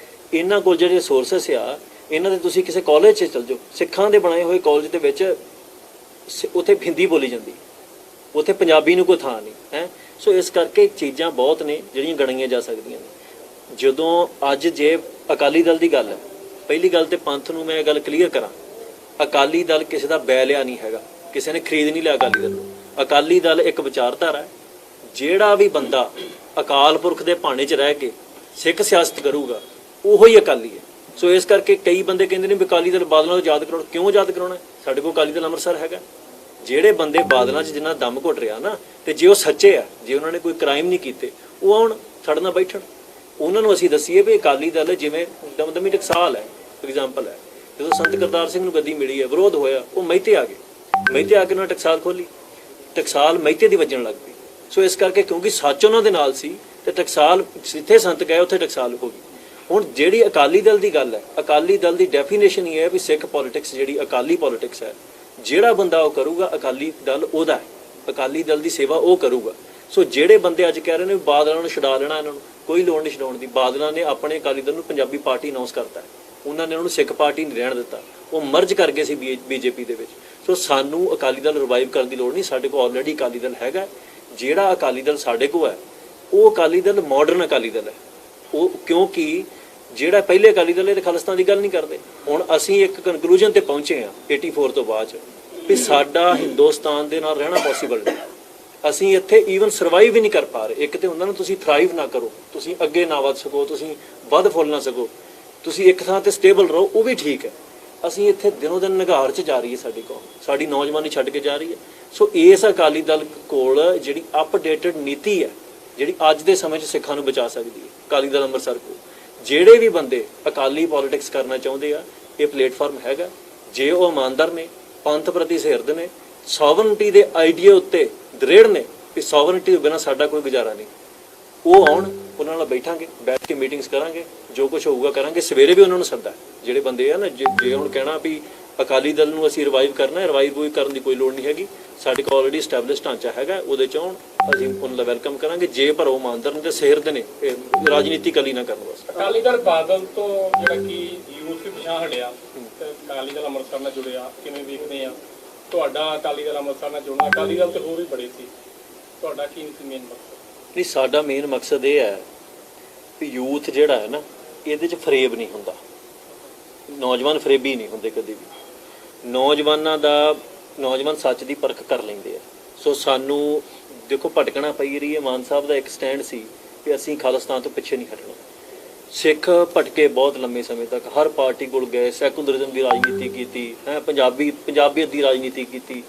ਇਹਨਾਂ ਕੋਲ ਜਿਹੜੇ ਸੋਰਸਸ ਆ, ਇਹਨਾਂ ਦੇ ਤੁਸੀਂ ਕਿਸੇ ਕਾਲਜ 'ਚ ਚਲ ਜਾਓ, ਸਿੱਖਾਂ ਦੇ ਬਣਾਏ ਹੋਏ ਕਾਲਜ ਦੇ ਵਿੱਚ ਉੱਥੇ ਹਿੰਦੀ ਬੋਲੀ ਜਾਂਦੀ, ਉੱਥੇ ਪੰਜਾਬੀ ਨੂੰ ਕੋਈ ਥਾਂ ਨਹੀਂ ਹੈ। ਸੋ ਇਸ ਕਰਕੇ ਚੀਜ਼ਾਂ ਬਹੁਤ ਨੇ ਜਿਹੜੀਆਂ ਗਣੀਆਂ ਜਾ ਸਕਦੀਆਂ ਨੇ। ਜਦੋਂ ਅੱਜ ਜੇ ਅਕਾਲੀ ਦਲ ਦੀ ਗੱਲ ਹੈ, ਪਹਿਲੀ ਗੱਲ ਤੇ ਪੰਥ ਨੂੰ ਮੈਂ ਇਹ ਗੱਲ ਕਲੀਅਰ ਕਰਾਂ, ਅਕਾਲੀ ਦਲ ਕਿਸੇ ਦਾ ਬੈ ਲਿਆ ਨਹੀਂ ਹੈਗਾ, ਕਿਸੇ ਨੇ ਖਰੀਦ ਨਹੀਂ ਲਿਆ ਅਕਾਲੀ ਦਲ ਨੂੰ। ਅਕਾਲੀ ਦਲ ਇੱਕ ਵਿਚਾਰਧਾਰਾ ਹੈ। ਜਿਹੜਾ ਵੀ ਬੰਦਾ ਅਕਾਲ ਪੁਰਖ ਦੇ ਭਾਣੇ 'ਚ ਰਹਿ ਕੇ ਸਿੱਖ ਸਿਆਸਤ ਕਰੂਗਾ, ਉਹੋ ਹੀ ਅਕਾਲੀ ਹੈ। ਸੋ ਇਸ ਕਰਕੇ ਕਈ ਬੰਦੇ ਕਹਿੰਦੇ ਨੇ ਵੀ ਅਕਾਲੀ ਦਲ ਬਾਦਲਾਂ ਨੂੰ ਯਾਦ ਕਰਾਉਣਾ। ਕਿਉਂ ਯਾਦ ਕਰਾਉਣਾ? ਸਾਡੇ ਕੋਲ ਅਕਾਲੀ ਦਲ ਅੰਮ੍ਰਿਤਸਰ ਹੈਗਾ। ਜਿਹੜੇ ਬੰਦੇ ਬਾਦਲਾਂ 'ਚ ਜਿੰਨਾ ਦਮ ਘੁੱਟ ਰਿਹਾ ਨਾ, ਤੇ ਜੇ ਉਹ ਸੱਚੇ ਆ, ਜੇ ਉਹਨਾਂ ਨੇ ਕੋਈ ਕ੍ਰਾਈਮ ਨਹੀਂ ਕੀਤੇ, ਉਹ ਆਉਣ ਸਾਡੇ ਨਾਲ ਬੈਠਣ, ਉਹਨਾਂ ਨੂੰ ਅਸੀਂ ਦੱਸੀਏ ਵੀ ਅਕਾਲੀ ਦਲ ਜਿਵੇਂ ਦਮਦਮੀ ਟਕਸਾਲ ਹੈ, ਐਗਜ਼ਾਮਪਲ ਹੈ। ਜਦੋਂ ਸੰਤ ਕਰਤਾਰ ਸਿੰਘ ਨੂੰ ਗੱਦੀ ਮਿਲੀ ਹੈ, ਵਿਰੋਧ ਹੋਇਆ, ਉਹ ਮਹਿਤੇ ਆ ਗਏ, ਮਹਿਤੇ ਆ ਕੇ ਉਹਨਾਂ ਟਕਸਾਲ ਖੋਲੀ, ਟਕਸਾਲ ਮਹਿਤੇ ਦੀ ਵੱਜਣ ਲੱਗ ਪਈ। ਸੋ ਇਸ ਕਰਕੇ ਕਿਉਂਕਿ ਸੱਚ ਉਹਨਾਂ ਦੇ ਨਾਲ ਸੀ ਤੇ ਟਕਸਾਲ ਜਿੱਥੇ ਸੰਤ ਗਏ ਉੱਥੇ ਟਕਸਾਲ ਹੋ ਗਈ। ਹੁਣ ਜਿਹੜੀ ਅਕਾਲੀ ਦਲ ਦੀ ਗੱਲ ਹੈ, ਅਕਾਲੀ ਦਲ ਦੀ ਡੈਫੀਨੇਸ਼ਨ ਇਹ ਹੈ ਵੀ ਸਿੱਖ ਪੋਲਿਟਿਕਸ ਜਿਹੜੀ ਅਕਾਲੀ ਪੋਲਿਟਿਕਸ ਹੈ, ਜਿਹੜਾ ਬੰਦਾ ਉਹ ਕਰੂਗਾ ਅਕਾਲੀ ਦਲ ਉਹਦਾ ਹੈ, ਅਕਾਲੀ ਦਲ ਦੀ ਸੇਵਾ ਉਹ ਕਰੂਗਾ। ਸੋ ਜਿਹੜੇ ਬੰਦੇ ਅੱਜ ਕਹਿ ਰਹੇ ਨੇ ਬਾਦਲਾਂ ਨੂੰ ਛਡਾ ਲੈਣਾ, ਇਹਨਾਂ ਨੂੰ ਕੋਈ ਲੋੜ ਨਹੀਂ ਛਡਾਉਣ ਦੀ। ਬਾਦਲਾਂ ਨੇ ਆਪਣੇ ਅਕਾਲੀ ਦਲ ਨੂੰ ਪੰਜਾਬੀ ਪਾਰਟੀ ਅਨਾਉਂਸ ਕਰਤਾ ਹੈ, ਉਹਨਾਂ ਨੇ ਉਹਨੂੰ ਸਿੱਖ ਪਾਰਟੀ ਨਹੀਂ ਰਹਿਣ ਦਿੱਤਾ, ਉਹ ਮਰਜ ਕਰ ਗਏ ਸੀ ਬੀਜੇਪੀ ਦੇ ਵਿੱਚ। ਸੋ ਸਾਨੂੰ ਅਕਾਲੀ ਦਲ ਰਿਵਾਈਵ ਕਰਨ ਦੀ ਲੋੜ ਨਹੀਂ, ਸਾਡੇ ਕੋਲ ਆਲਰੇਡੀ ਅਕਾਲੀ ਦਲ ਹੈਗਾ। ਜਿਹੜਾ ਅਕਾਲੀ ਦਲ ਸਾਡੇ ਕੋਲ ਹੈ ਉਹ ਅਕਾਲੀ ਦਲ ਮਾਡਰਨ ਅਕਾਲੀ ਦਲ ਹੈ, ਉਹ ਕਿਉਂਕਿ ਜਿਹੜਾ ਪਹਿਲੇ ਅਕਾਲੀ ਦਲ ਇਹ ਖਾਲਿਸਤਾਨ ਦੀ ਗੱਲ ਨਹੀਂ ਕਰਦੇ। ਹੁਣ ਅਸੀਂ ਇੱਕ ਕਨਕਲੂਜਨ ਤੇ ਪਹੁੰਚੇ ਆ 84 ਤੋਂ ਬਾਅਦ 'ਚ ਵੀ ਸਾਡਾ ਹਿੰਦੁਸਤਾਨ ਦੇ ਨਾਲ ਰਹਿਣਾ ਪੋਸੀਬਲ ਨਹੀਂ। ਅਸੀਂ ਇੱਥੇ ਈਵਨ ਸਰਵਾਈਵ ਹੀ ਨਹੀਂ ਕਰ ਪਾ ਰਹੇ। ਇੱਕ ਤੇ ਹੁੰਦਾ ਨਾ ਤੁਸੀਂ ਥਰਾਈਵ ਨਾ ਕਰੋ, ਤੁਸੀਂ ਅੱਗੇ ਨਾ ਵੱਧ ਸਕੋ, ਤੁਸੀਂ ਵੱਧ ਫੁੱਲ ਨਾ ਸਕੋ, ਤੁਸੀਂ ਇੱਕ ਥਾਂ ਤੇ ਸਟੇਬਲ ਰਹੋ, ਉਹ ਵੀ ਠੀਕ ਹੈ। ਅਸੀਂ ਇੱਥੇ ਦਿਨੋਂ ਦਿਨ ਨਿਗਾਰ 'ਚ ਜਾ ਰਹੀ ਹੈ ਸਾਡੀ ਕੌਮ, ਸਾਡੀ ਨੌਜਵਾਨੀ ਛੱਡ ਕੇ ਜਾ ਰਹੀ ਹੈ। ਸੋ ਇਸ ਅਕਾਲੀ ਦਲ ਕੋਲ ਜਿਹੜੀ ਅਪਡੇਟਡ ਨੀਤੀ ਹੈ, ਜਿਹੜੀ ਅੱਜ ਦੇ ਸਮੇਂ 'ਚ ਸਿੱਖਾਂ ਨੂੰ ਬਚਾ ਸਕਦੀ ਹੈ, ਅਕਾਲੀ ਦਲ ਅੰਮ੍ਰਿਤਸਰ ਕੋਲ ਜਿਹੜੇ ਵੀ ਬੰਦੇ ਅਕਾਲੀ ਪੋਲਿਟਿਕਸ ਕਰਨਾ ਚਾਹੁੰਦੇ ਆ, ਇਹ ਪਲੇਟਫਾਰਮ ਹੈਗਾ। ਜੇ ਉਹ ਇਮਾਨਦਾਰ ਨੇ, ਪੰਥ ਪ੍ਰਤੀ ਸਹਿਰਦ ਨੇ, ਸੋਵਰਨਟੀ ਦੇ ਆਈਡੀਆ ਉੱਤੇ ਦ੍ਰਿੜ ਨੇ ਕਿ ਸੋਵਰਨਟੀ ਤੋਂ ਬਿਨਾਂ ਸਾਡਾ ਕੋਈ ਗੁਜ਼ਾਰਾ ਨਹੀਂ, ਉਹ ਆਉਣ, ਉਹਨਾਂ ਨਾਲ ਬੈਠਾਂਗੇ, ਬੈਠ ਕੇ ਮੀਟਿੰਗਸ ਕਰਾਂਗੇ, ਜੋ ਕੁਝ ਹੋਊਗਾ ਕਰਾਂਗੇ। ਸਵੇਰੇ ਵੀ ਉਹਨਾਂ ਨੂੰ ਸੱਦਾ, ਜਿਹੜੇ ਬੰਦੇ ਆ ਨਾ, ਜੇ ਹੁਣ ਕਹਿਣਾ ਵੀ ਅਕਾਲੀ ਦਲ ਨੂੰ ਅਸੀਂ ਰਿਵਾਈਵ ਕਰਨਾ, ਰਿਵਾਈਵ ਕਰਨ ਦੀ ਕੋਈ ਲੋੜ ਨਹੀਂ ਹੈਗੀ। ਸਾਡੇ ਕੋਲ ਆਲਰੇਡੀ ਸਟੈਬਲਿਸ਼ ਢਾਂਚਾ ਹੈਗਾ, ਉਹਦੇ 'ਚ ਆਉਣ, ਅਸੀਂ ਉਹਨਾਂ ਦਾ ਵੈਲਕਮ ਕਰਾਂਗੇ। ਜੇ ਪਰ ਉਹ ਇਮਾਨਦਾਰ ਨੇ ਤੇ ਸਹਿਰਦ ਨੇ, ਰਾਜਨੀਤੀ ਕਲੀ ਨਾ ਕਰਨ ਵਾਸਤੇ। ਅਕਾਲੀ ਦਲ ਬਾਦਲ ਤੋਂ ਜਿਹੜਾ ਕਿ ਯੂਥ ਵੀ ਪਿਛਾਂਹ ਹਟਿਆ ਤੇ ਅਕਾਲੀ ਦਲ ਅੰਮ੍ਰਿਤਸਰ ਨਾਲ ਜੁੜਿਆ, ਕਿਵੇਂ ਵੇਖਦੇ ਆ ਤੁਹਾਡਾ ਅਕਾਲੀ ਦਲ ਅੰਮ੍ਰਿਤਸਰ ਨਾਲ ਜੁੜਨਾ? ਅਕਾਲੀ ਦਲ ਤੇ ਹੋਰ ਵੀ ਬੜੇ ਸੀ, ਤੁਹਾਡਾ ਕੀ ਮੇਨ ਮਕਸਦ? ਨਹੀਂ, ਸਾਡਾ ਮੇਨ ਮਕਸਦ ਇਹ ਹੈ ਵੀ ਯੂਥ ਜਿਹੜਾ ਹੈ ਨਾ, ਇਹਦੇ 'ਚ ਫਰੇਬ ਨਹੀਂ ਹੁੰਦਾ। ਨੌਜਵਾਨ ਫਰੇਬੀ ਨਹੀਂ ਹੁੰਦੇ ਕਦੇ ਵੀ। ਨੌਜਵਾਨ ਸੱਚ ਦੀ ਪਰਖ ਕਰ ਲੈਂਦੇ ਆ। ਸੋ ਸਾਨੂੰ ਦੇਖੋ ਭਟਕਣਾ ਪਈ ਰਹੀ ਹੈ। ਮਾਨ ਸਾਹਿਬ ਦਾ ਇੱਕ ਸਟੈਂਡ ਸੀ ਕਿ ਅਸੀਂ ਖਾਲਿਸਤਾਨ ਤੋਂ ਪਿੱਛੇ ਨਹੀਂ ਹਟਣਾ। ਸਿੱਖ ਭਟਕੇ ਬਹੁਤ ਲੰਮੇ ਸਮੇਂ ਤੱਕ, ਹਰ ਪਾਰਟੀ ਕੋਲ ਗਏ, ਸੈਕੂਲਰਿਜ਼ਮ ਦੀ ਰਾਜਨੀਤੀ ਕੀਤੀ ਹੈ, ਪੰਜਾਬੀਅਤ ਦੀ ਰਾਜਨੀਤੀ ਕੀਤੀ।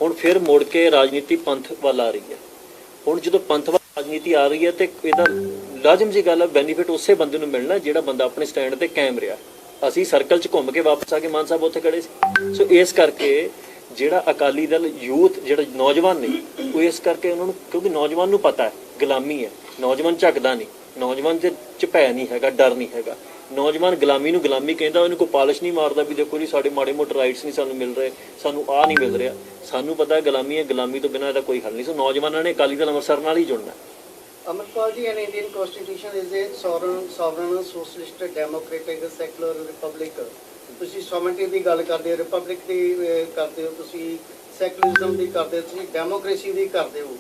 ਹੁਣ ਫਿਰ ਮੁੜ ਕੇ ਰਾਜਨੀਤੀ ਪੰਥ ਵੱਲ ਆ ਰਹੀ ਹੈ। ਹੁਣ ਜਦੋਂ ਪੰਥ ਵੱਲ ਰਾਜਨੀਤੀ ਆ ਰਹੀ ਹੈ ਤੇ ਇਹਦਾ ਲਾਜ਼ਮ ਜੀ ਗੱਲ ਹੈ, ਬੈਨੀਫਿਟ ਉਸੇ ਬੰਦੇ ਨੂੰ ਮਿਲਣਾ ਜਿਹੜਾ ਬੰਦਾ ਆਪਣੇ ਸਟੈਂਡ ਤੇ ਕਾਇਮ ਰਿਹਾ। ਅਸੀਂ ਸਰਕਲ 'ਚ ਘੁੰਮ ਕੇ ਵਾਪਸ ਆ ਕੇ ਮਾਨ ਸਾਹਿਬ ਉੱਥੇ ਖੜੇ ਸੀ। ਸੋ ਇਸ ਕਰਕੇ ਜਿਹੜਾ ਅਕਾਲੀ ਦਲ ਯੂਥ, ਜਿਹੜਾ ਨੌਜਵਾਨ ਨੇ, ਉਹ ਇਸ ਕਰਕੇ ਉਹਨਾਂ ਨੂੰ, ਕਿਉਂਕਿ ਨੌਜਵਾਨ ਨੂੰ ਪਤਾ ਹੈ ਗੁਲਾਮੀ ਹੈ, ਨੌਜਵਾਨ ਝੱਕਦਾ ਨਹੀਂ, ਨੌਜਵਾਨ ਦੇ 'ਚ ਭੈ ਨਹੀਂ ਹੈਗਾ, ਡਰ ਨਹੀਂ ਹੈਗਾ। ਨੌਜਵਾਨ ਗੁਲਾਮੀ ਨੂੰ ਗੁਲਾਮੀ ਕਹਿੰਦਾ, ਉਹਨੂੰ ਕੋਈ ਪਾਲਿਸ਼ ਨਹੀਂ ਮਾਰਦਾ ਵੀ ਦੇਖੋ ਜੀ ਸਾਡੇ ਮਾੜੇ ਮੋਟੇ ਰਾਈਟਸ ਨਹੀਂ ਸਾਨੂੰ ਮਿਲ ਰਹੇ, ਸਾਨੂੰ ਆਹ ਨਹੀਂ ਮਿਲ ਰਿਹਾ। ਸਾਨੂੰ ਪਤਾ ਗੁਲਾਮੀ ਹੈ, ਗੁਲਾਮੀ ਤੋਂ ਬਿਨਾਂ ਇਹਦਾ ਕੋਈ ਹੱਲ ਨਹੀਂ। ਸੋ ਨੌਜਵਾਨਾਂ ਨੇ ਅਕਾਲੀ ਦਲ ਅੰਮ੍ਰਿਤਸਰ ਨਾਲ ਹੀ ਜੁੜਨਾ। Amarpal ji, an Indian constitution is a sovereign, socialist, democratic, secular republic. ਤੁਸੀਂ sovereignty ਦੀ ਗੱਲ ਕਰਦੇ ਹੋ, ਰਿਪਬਲਿਕ ਦੀ ਕਰਦੇ ਹੋ, ਤੁਸੀਂ ਸੈਕੂਲਰਿਜ਼ਮ ਦੀ ਕਰਦੇ ਹੋ, ਤੁਸੀਂ ਡੈਮੋਕ੍ਰੇਸੀ ਦੀ ਕਰਦੇ ਹੋ।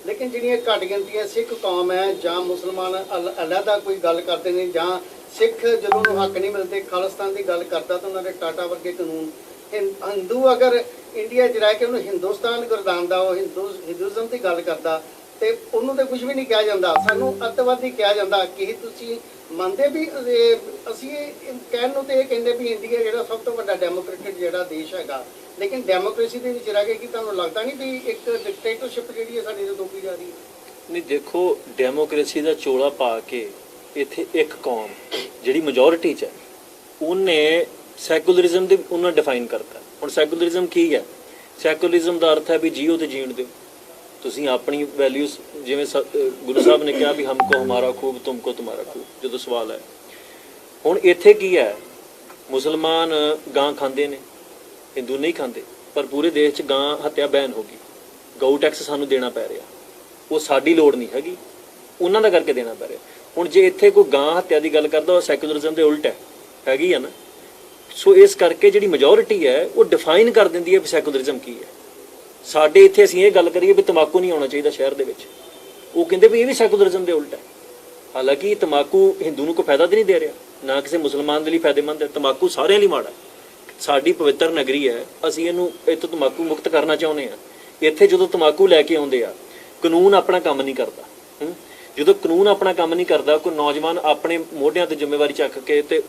ਲੇਕਿਨ ਜਿਹੜੀਆਂ ਘੱਟ ਗਿਣਤੀਆਂ ਸਿੱਖ ਕੌਮ ਹੈ ਜਾਂ ਮੁਸਲਮਾਨ ਅਲੱਗਾ ਕੋਈ ਗੱਲ ਕਰਦੇ ਨੇ, ਜਾਂ ਸਿੱਖ ਜਦੋਂ ਉਹਨੂੰ ਹੱਕ ਨਹੀਂ ਮਿਲਦੇ ਖਾਲਿਸਤਾਨ ਦੀ ਗੱਲ ਕਰਦਾ ਤਾਂ ਉਹਨਾਂ ਦੇ ਟਾਟਾ ਵਰਗੇ ਕਾਨੂੰਨ। ਹਿੰਦੂ ਅਗਰ ਇੰਡੀਆ 'ਚ ਰਹਿ ਕੇ ਉਹਨੂੰ ਹਿੰਦੁਸਤਾਨ ਗੁਰਦਾਨਦਾ, ਉਹ ਹਿੰਦੂਇਜ਼ਮ ਦੀ ਗੱਲ ਕਰਦਾ ਤੇ ਉਹਨੂੰ ਤਾਂ ਕੁਝ ਵੀ ਨਹੀਂ ਕਿਹਾ ਜਾਂਦਾ। ਸਾਨੂੰ ਅੱਤਵਾਦੀ ਕਿਹਾ ਜਾਂਦਾ। ਕਿ ਤੁਸੀਂ ਮੰਨਦੇ ਵੀ ਅਸੀਂ ਕਹਿਣ ਨੂੰ ਤੇ ਇਹ ਕਹਿੰਦੇ ਵੀ ਇੰਡੀਆ ਜਿਹੜਾ ਸਭ ਤੋਂ ਵੱਡਾ ਡੈਮੋਕ੍ਰੇਟਿਕ ਜਿਹੜਾ ਦੇਸ਼ ਹੈਗਾ, ਲੇਕਿਨ ਡੈਮੋਕ੍ਰੇਸੀ ਦੇ ਵਿੱਚ ਰਹਿ ਕੇ ਕੀ ਤੁਹਾਨੂੰ ਲੱਗਦਾ ਨਹੀਂ ਵੀ ਇੱਕ ਡਿਕਟੇਟਰਸ਼ਿਪ ਜਿਹੜੀ ਹੈ ਸਾਡੀ ਤੋਂ ਥੋਪੀ ਜਾ ਰਹੀ ਹੈ? ਨਹੀਂ, ਦੇਖੋ ਡੈਮੋਕ੍ਰੇਸੀ ਦਾ ਚੋਲਾ ਪਾ ਕੇ ਇੱਥੇ ਇੱਕ ਕੌਮ ਜਿਹੜੀ ਮੈਜੋਰਿਟੀ 'ਚ ਹੈ, ਉਹਨੇ ਸੈਕੂਲਰਿਜ਼ਮ ਦੇ ਉਹਨਾਂ ਡਿਫਾਈਨ ਕਰਤਾ। ਹੁਣ ਸੈਕੂਲਰਿਜ਼ਮ ਕੀ ਹੈ? ਸੈਕੂਲਰਿਜ਼ਮ ਦਾ ਅਰਥ ਹੈ ਵੀ ਜੀਓ ਤੇ ਜੀਣ ਦਿਓ, ਤੁਸੀਂ ਆਪਣੀ ਵੈਲਿਊਜ਼, ਜਿਵੇਂ ਗੁਰੂ ਸਾਹਿਬ ਨੇ ਕਿਹਾ ਵੀ ਹਮਕੋ ਹਮਾਰਾ ਖੂਬ ਤੁਮਕੋ ਤੁਮਾਰਾ ਖੂਬ, ਜਦੋਂ ਸਵਾਲ ਹੈ। ਹੁਣ ਇੱਥੇ ਕੀ ਹੈ? ਮੁਸਲਮਾਨ ਗਾਂ ਖਾਂਦੇ ਨੇ, ਹਿੰਦੂ ਨਹੀਂ ਖਾਂਦੇ, ਪਰ ਪੂਰੇ ਦੇਸ਼ 'ਚ ਗਾਂ ਹੱਤਿਆ ਬੈਨ ਹੋ ਗਈ। ਗਊ ਟੈਕਸ ਸਾਨੂੰ ਦੇਣਾ ਪੈ ਰਿਹਾ, ਉਹ ਸਾਡੀ ਲੋੜ ਨਹੀਂ ਹੈਗੀ, ਉਹਨਾਂ ਦਾ ਕਰਕੇ ਦੇਣਾ ਪੈ ਰਿਹਾ। ਹੁਣ ਜੇ ਇੱਥੇ ਕੋਈ ਗਾਂ ਹੱਤਿਆ ਦੀ ਗੱਲ ਕਰਦਾ, ਉਹ ਸੈਕੂਲਰਿਜ਼ਮ ਦੇ ਉਲਟ ਹੈਗੀ ਆ ਨਾ। ਸੋ ਇਸ ਕਰਕੇ ਜਿਹੜੀ ਮੈਜੋਰਿਟੀ ਹੈ ਉਹ ਡਿਫਾਈਨ ਕਰ ਦਿੰਦੀ ਹੈ ਵੀ ਸੈਕੂਲਰਿਜ਼ਮ ਕੀ ਹੈ। ਸਾਡੇ ਇੱਥੇ ਅਸੀਂ ਇਹ ਗੱਲ ਕਰੀਏ ਵੀ ਤੰਬਾਕੂ ਨਹੀਂ ਆਉਣਾ ਚਾਹੀਦਾ ਸ਼ਹਿਰ ਦੇ ਵਿੱਚ, ਉਹ ਕਹਿੰਦੇ ਵੀ ਇਹ ਵੀ ਸੈਕੂਲਰਿਜ਼ਮ ਦੇ ਉਲਟ ਹੈ। ਹਾਲਾਂਕਿ ਤੰਬਾਕੂ ਹਿੰਦੂ ਨੂੰ ਕੋਈ ਫਾਇਦਾ ਤਾਂ ਨਹੀਂ ਦੇ ਰਿਹਾ, ਨਾ ਕਿਸੇ ਮੁਸਲਮਾਨ ਦੇ ਲਈ ਫਾਇਦੇਮੰਦ ਹੈ। ਤੰਬਾਕੂ ਸਾਰਿਆਂ ਲਈ ਮਾੜਾ। ਸਾਡੀ ਪਵਿੱਤਰ ਨਗਰੀ ਹੈ, ਅਸੀਂ ਇਹਨੂੰ ਇੱਥੋਂ ਤੰਬਾਕੂ ਮੁਕਤ ਕਰਨਾ ਚਾਹੁੰਦੇ ਹਾਂ। ਇੱਥੇ ਜਦੋਂ ਤੰਬਾਕੂ ਲੈ ਕੇ ਆਉਂਦੇ ਆ, ਕਾਨੂੰਨ ਆਪਣਾ ਕੰਮ ਨਹੀਂ ਕਰਦਾ। ਜਦੋਂ ਕਾਨੂੰਨ ਆਪਣਾ ਕੰਮ ਨਹੀਂ ਕਰਦਾ, ਕੋਈ ਨੌਜਵਾਨ ਆਪਣੇ ਮੋਢਿਆਂ ਤੇ ਜ਼ਿੰਮੇਵਾਰੀ ਚੱਕ ਕੇ ਤੇ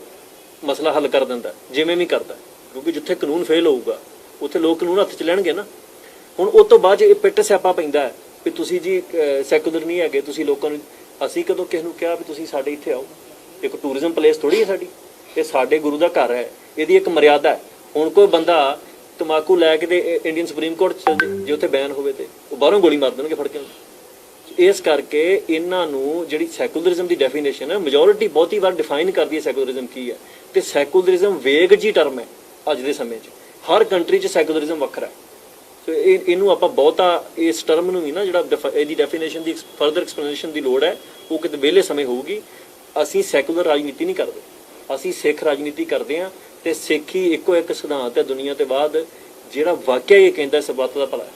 ਮਸਲਾ ਹੱਲ ਕਰ ਦਿੰਦਾ, ਜਿਵੇਂ ਵੀ ਕਰਦਾ। ਕਿਉਂਕਿ ਜਿੱਥੇ ਕਾਨੂੰਨ ਫੇਲ ਹੋਊਗਾ ਉੱਥੇ ਲੋਕ ਕਾਨੂੰਨ ਹੱਥ 'ਚ ਲੈਣਗੇ ਨਾ। ਹੁਣ ਉਸ ਤੋਂ ਬਾਅਦ ਇਹ ਪਿੱਟ ਸਿਆਪਾ ਪੈਂਦਾ ਵੀ ਤੁਸੀਂ ਜੀ ਸੈਕੂਲਰ ਨਹੀਂ ਹੈਗੇ, ਤੁਸੀਂ ਲੋਕਾਂ ਨੂੰ। ਅਸੀਂ ਕਦੋਂ ਕਿਸੇ ਨੂੰ ਕਿਹਾ ਵੀ ਤੁਸੀਂ ਸਾਡੇ ਇੱਥੇ ਆਓ? ਇੱਕ ਟੂਰਿਜ਼ਮ ਪਲੇਸ ਥੋੜ੍ਹੀ ਹੈ ਸਾਡੀ, ਇਹ ਸਾਡੇ ਗੁਰੂ ਦਾ ਘਰ ਹੈ, ਇਹਦੀ ਇੱਕ ਮਰਿਆਦਾ ਹੈ। ਹੁਣ ਕੋਈ ਬੰਦਾ ਤੰਬਾਕੂ ਲੈ ਕੇ ਤੇ ਇੰਡੀਅਨ ਸੁਪਰੀਮ ਕੋਰਟ ਚਲ ਜੇ, ਜੇ ਉੱਥੇ ਬੈਨ ਹੋਵੇ ਤੇ ਉਹ ਬਾਹਰੋਂ ਗੋਲੀ ਮਾਰ ਦੇਣਗੇ ਫੜ ਕੇ। ਇਸ ਕਰਕੇ ਇਹਨਾਂ ਨੂੰ ਜਿਹੜੀ ਸੈਕੂਲਰਿਜ਼ਮ ਦੀ ਡੈਫੀਨੇਸ਼ਨ ਹੈ, ਮੈਜੋਰਿਟੀ ਬਹੁਤੀ ਵਾਰ ਡਿਫਾਈਨ ਕਰਦੀ ਹੈ ਸੈਕੂਲਰਿਜ਼ਮ ਕੀ ਹੈ। ਤੇ ਸੈਕੂਲਰਿਜ਼ਮ ਵੇਗ ਜੀ ਟਰਮ ਹੈ ਅੱਜ ਦੇ ਸਮੇਂ 'ਚ, ਹਰ ਕੰਟਰੀ 'ਚ ਸੈਕੂਲਰਿਜ਼ਮ ਵੱਖਰਾ ਹੈ। ਸੋ ਇਹਨੂੰ ਆਪਾਂ ਬਹੁਤਾ ਇਸ ਟਰਮ ਨੂੰ ਵੀ ਨਾ, ਜਿਹੜਾ ਇਹਦੀ ਡੈਫੀਨੇਸ਼ਨ ਦੀ ਫਰਦਰ ਐਕਸਪਲੇਨੇਸ਼ਨ ਦੀ ਲੋੜ ਹੈ, ਉਹ ਕਿਤੇ ਵਿਹਲੇ ਸਮੇਂ ਹੋਊਗੀ। ਅਸੀਂ ਸੈਕੂਲਰ ਰਾਜਨੀਤੀ ਨਹੀਂ ਕਰਦੇ, ਅਸੀਂ ਸਿੱਖ ਰਾਜਨੀਤੀ ਕਰਦੇ ਹਾਂ। ਤੇ ਸਿੱਖੀ ਇੱਕੋ ਇੱਕ ਸਿਧਾਂਤ ਹੈ ਦੁਨੀਆ ਤੇ ਬਾਅਦ, ਜਿਹੜਾ ਵਾਕਿਆ ਇਹ ਕਹਿੰਦਾ ਸਰਬੱਤ ਦਾ ਭਲਾ ਹੈ।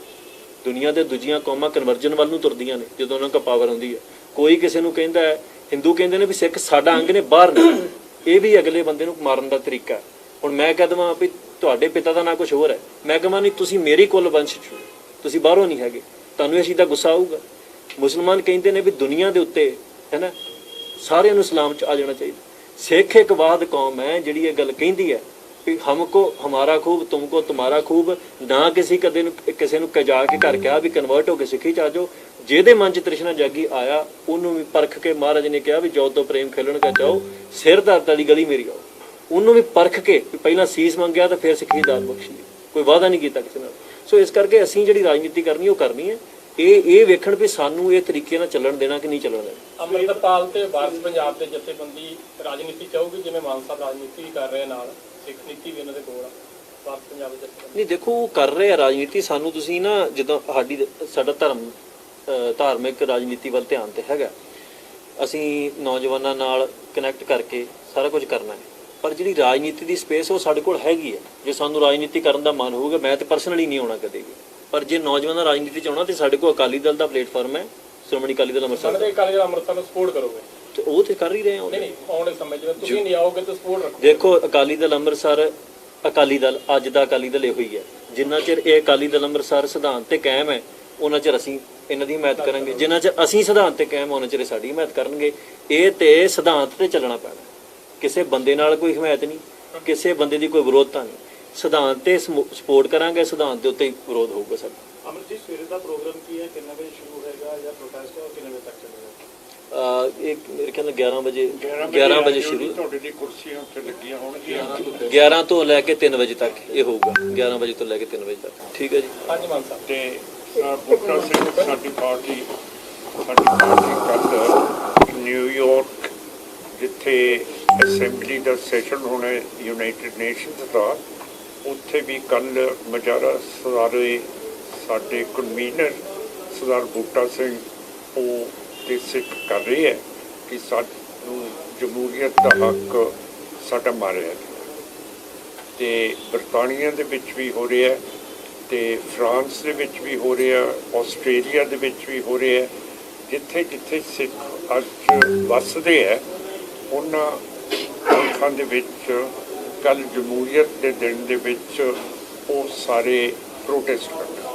ਦੁਨੀਆ ਦੇ ਦੂਜੀਆਂ ਕੌਮਾਂ ਕਨਵਰਜਨ ਵੱਲ ਨੂੰ ਤੁਰਦੀਆਂ ਨੇ ਜਦੋਂ ਉਹਨਾਂ ਕੋਲ ਪਾਵਰ ਹੁੰਦੀ ਹੈ। ਕੋਈ ਕਿਸੇ ਨੂੰ ਕਹਿੰਦਾ ਹੈ ਹਿੰਦੂ ਕਹਿੰਦੇ ਨੇ ਵੀ ਸਿੱਖ ਸਾਡਾ ਅੰਗ ਨੇ, ਬਾਹਰ ਨੇ। ਇਹ ਵੀ ਅਗਲੇ ਬੰਦੇ ਨੂੰ ਮਾਰਨ ਦਾ ਤਰੀਕਾ ਹੈ। ਹੁਣ ਮੈਂ ਕਹਿ ਦੇਵਾਂ ਵੀ ਤੁਹਾਡੇ ਪਿਤਾ ਦਾ ਨਾਂ ਕੁਝ ਹੋਰ ਹੈ, ਮੈਂ ਕਹਾਂ ਨਹੀਂ ਤੁਸੀਂ ਮੇਰੀ ਕੁੱਲ ਵੰਸ਼ ਚੋਂ, ਤੁਸੀਂ ਬਾਹਰੋਂ ਨਹੀਂ ਹੈਗੇ, ਤੁਹਾਨੂੰ ਇਹ ਚੀਜ਼ ਦਾ ਗੁੱਸਾ ਆਊਗਾ। ਮੁਸਲਮਾਨ ਕਹਿੰਦੇ ਨੇ ਵੀ ਦੁਨੀਆ ਦੇ ਉੱਤੇ ਹੈ ਨਾ ਸਾਰਿਆਂ ਨੂੰ ਇਸਲਾਮ 'ਚ ਆ ਜਾਣਾ ਚਾਹੀਦਾ। ਸਿੱਖ ਇੱਕ ਵਾਦ ਕੌਮ ਹੈ ਜਿਹੜੀ ਇਹ ਗੱਲ ਕਹਿੰਦੀ ਹੈ ਵੀ ਹਮਕੋ ਹਮਾਰਾ ਖੂਬ ਤੁਮਕੋ ਤੁਮਾਰਾ ਖੂਬ। ਨਾ ਕਿਸੇ ਨੂੰ ਕਜਾ ਕੇ ਘਰ ਕਿਹਾ ਵੀ ਕਨਵਰਟ ਹੋ ਕੇ ਸਿੱਖੀ 'ਚ ਆ ਜਾਓ। ਜਿਹਦੇ ਮਨ 'ਚ ਤ੍ਰਿਸ਼ਨਾ ਜਾਗੀ ਆਇਆ, ਉਹਨੂੰ ਵੀ ਪਰਖ ਕੇ ਮਹਾਰਾਜ ਨੇ ਕਿਹਾ ਵੀ ਜੋ ਤੋਂ ਪ੍ਰੇਮ ਖੇਲਣ ਕਾ ਚਾਹੋ, ਸਿਰ ਧਰਤ ਵਾਲੀ ਗਲੀ ਮੇਰੀ ਆਓ। ਉਹਨੂੰ ਵੀ ਪਰਖ ਕੇ ਵੀ ਪਹਿਲਾਂ ਸੀਸ ਮੰਗਿਆ ਤਾਂ ਫਿਰ ਸਿੱਖੀ ਦਾਤ ਬਖਸ਼ੀ, ਕੋਈ ਵਾਅਦਾ ਨਹੀਂ ਕੀਤਾ ਕਿਸੇ ਨਾਲ। ਸੋ ਇਸ ਕਰਕੇ ਅਸੀਂ ਜਿਹੜੀ ਰਾਜਨੀਤੀ ਕਰਨੀ ਉਹ ਕਰਨੀ ਹੈ। ਇਹ ਵੇਖਣ ਵੀ ਸਾਨੂੰ ਇਹ ਤਰੀਕੇ ਨਾਲ ਚੱਲਣ ਦੇਣਾ ਕਿ ਨਹੀਂ ਚੱਲਣ ਦੇਣਾ। ਅੰਮ੍ਰਿਤਪਾਲ ਤੇ ਵਾਰਿਸ ਪੰਜਾਬ ਦੇ ਜਥੇਬੰਦੀ ਰਾਜਨੀਤੀ ਚਾਹੂਗੀ, ਜਿਵੇਂ ਮਾਨ ਸਾਹਿਬ ਰਾਜਨੀਤੀ ਵੀ ਕਰ ਰਹੇ ਨਾਲ, ਸਿੱਖ ਨੀਤੀ ਵੀ ਉਹਨਾਂ ਦੇ ਕੋਲ ਆ। ਵਾਰਿਸ ਪੰਜਾਬ ਦੇ ਜਥੇਬੰਦੀ ਨਹੀਂ ਦੇਖੋ, ਉਹ ਕਰ ਰਹੇ ਆ ਰਾਜਨੀਤੀ। ਸਾਨੂੰ ਤੁਸੀਂ ਨਾ ਜਦੋਂ ਸਾਡਾ ਧਾਰਮਿਕ ਰਾਜਨੀਤੀ ਵੱਲ ਧਿਆਨ ਤੇ ਹੈਗਾ, ਅਸੀਂ ਨੌਜਵਾਨਾਂ ਨਾਲ ਕਨੈਕਟ ਕਰਕੇ ਸਾਰਾ ਕੁਝ ਕਰਨਾ ਹੈ। ਪਰ ਜਿਹੜੀ ਰਾਜਨੀਤੀ ਦੀ ਸਪੇਸ ਉਹ ਸਾਡੇ ਕੋਲ ਹੈਗੀ ਹੈ। ਜੇ ਸਾਨੂੰ ਰਾਜਨੀਤੀ ਕਰਨ ਦਾ ਮਨ ਹੋਊਗਾ, ਮੈਂ ਤਾਂ ਪਰਸਨਲੀ ਨਹੀਂ ਆਉਣਾ ਕਦੇ ਵੀ, ਪਰ ਜੇ ਨੌਜਵਾਨਾਂ ਰਾਜਨੀਤੀ 'ਚ ਆਉਣਾ ਤੇ ਸਾਡੇ ਕੋਲ ਅਕਾਲੀ ਦਲ ਦਾ ਪਲੇਟਫਾਰਮ ਹੈ, ਸ਼੍ਰੋਮਣੀ ਅਕਾਲੀ ਦਲ ਅੰਮ੍ਰਿਤਸਰ। ਅਕਾਲੀ ਦਲ ਅੰਮ੍ਰਿਤਸਰ ਨੂੰ ਸਪੋਰਟ ਕਰੋਗੇ? ਤੇ ਉਹ ਤੇ ਕਰ ਹੀ ਰਹੇ ਹਾਂ। ਨਹੀਂ, ਆਉਣ ਦੇ ਸਮੇਂ ਜਿਵੇਂ ਤੁਸੀਂ ਨਹੀਂ ਆਓਗੇ ਤਾਂ ਸਪੋਰਟ ਰੱਖੋ। ਦੇਖੋ, ਅਕਾਲੀ ਦਲ ਅੰਮ੍ਰਿਤਸਰ, ਅਕਾਲੀ ਦਲ ਅੱਜ ਦਾ ਅਕਾਲੀ ਦਲ ਇਹੋ ਹੀ ਹੈ। ਜਿੰਨਾ ਚਿਰ ਇਹ ਅਕਾਲੀ ਦਲ ਅੰਮ੍ਰਿਤਸਰ ਸਿਧਾਂਤ ਤੇ ਕਾਇਮ ਹੈ, ਉਹਨਾਂ ਚਿਰ ਅਸੀਂ ਇਹਨਾਂ ਦੀ ਹਮਾਇਤ ਕਰਾਂਗੇ। ਜਿੰਨਾ ਚਿਰ ਅਸੀਂ ਸਿਧਾਂਤ ਤੇ ਕਾਇਮ, ਉਹਨਾਂ ਚਿਰ ਸਾਡੀ ਹਮਾਇਤ ਕਰਨਗੇ। ਇਹ ਤੇ ਸਿਧਾਂਤ ਤੇ ਚੱਲਣਾ ਪੈਣਾ, ਕਿਸੇ ਬੰਦੇ ਨਾਲ ਕੋਈ ਹਮਾਇਤ ਨਹੀਂ, ਕਿਸੇ ਬੰਦੇ ਦੀ ਕੋਈ ਵਿਰੋਧਤਾ ਨਹੀਂ। ਸਿਧਾਂਤ ਤੇ ਸਪੋਰਟ ਕਰਾਂਗੇ, ਸਿਧਾਂਤ ਦੇ ਉੱਤੇ ਹੀ ਵਿਰੋਧ ਹੋਊਗਾ ਸਾਡਾ। ਅਮਰਜੀਤ, ਸਵੇਰੇ ਦਾ ਪ੍ਰੋਗਰਾਮ ਕੀ ਹੈ? ਕਿੰਨੇ ਵਜੇ ਸ਼ੁਰੂ ਹੋਏਗਾ ਜਾਂ ਪ੍ਰੋਟੈਸਟ ਹੈ, ਕਿੰਨੇ ਵਜੇ ਤੱਕ ਚੱਲੇਗਾ? ਇਹ ਮੇਰੇ ਖਿਆਲ 11 ਵਜੇ ਸ਼ੁਰੂ, ਤੁਹਾਡੇ ਦੀ ਕੁਰਸੀਆਂ ਉੱਤੇ ਲੱਗੀਆਂ ਹੋਣਗੀਆਂ। 11 ਤੋਂ ਲੈ ਕੇ 3 ਵਜੇ ਤੱਕ ਇਹ ਹੋਊਗਾ। 11 ਵਜੇ ਤੋਂ ਲੈ ਕੇ 3 ਵਜੇ ਤੱਕ। ਠੀਕ ਹੈ ਜੀ। ਹਾਂਜੀ ਮਾਨ ਸਾਹਿਬ। ਤੇ ਬੂਟਾ ਸਿੰਘ ਸਾਡੀ ਪਾਰਟੀ ਕੱਲ੍ਹ ਨਿਊਯਾਰਕ, ਜਿੱਥੇ ਅਸੈਂਬਲੀ ਦਾ ਸੈਸ਼ਨ ਹੋਣਾ ਯੂਨਾਈਟਿਡ ਨੇਸ਼ਨਸ ਦਾ, ਉੱਥੇ ਵੀ ਕੱਲ੍ਹ ਮੁਜ਼ਾਹਰਾ ਸਾਡੇ ਕਨਵੀਨਰ ਸਰਦਾਰ ਬੂਟਾ ਸਿੰਘ ਉਹ ਤੇ ਸਿੱਖ ਕਰ ਰਹੇ ਹੈ ਕਿ ਸਾਨੂੰ ਜਮਹੂਰੀਅਤ ਦਾ ਹੱਕ ਸਾਡਾ ਮਾਰਿਆ ਗਿਆ। ਤੇ ਬਰਤਾਨੀਆ ਦੇ ਵਿੱਚ ਵੀ ਹੋ ਰਿਹਾ, ਤੇ ਫਰਾਂਸ ਦੇ ਵਿੱਚ ਵੀ ਹੋ ਰਿਹਾ, ਆਸਟ੍ਰੇਲੀਆ ਦੇ ਵਿੱਚ ਵੀ ਹੋ ਰਿਹਾ। ਜਿੱਥੇ ਜਿੱਥੇ ਸਿੱਖ ਅੱਜ ਵੱਸਦੇ ਹੈ, ਉਹਨਾਂ ਮੁਲਕਾਂ ਦੇ ਵਿੱਚ ਕੱਲ੍ਹ ਜਮਹੂਰੀਅਤ ਦੇ ਦਿਨ ਦੇ ਵਿੱਚ ਉਹ ਸਾਰੇ ਪ੍ਰੋਟੈਸਟ ਕਰਦੇ।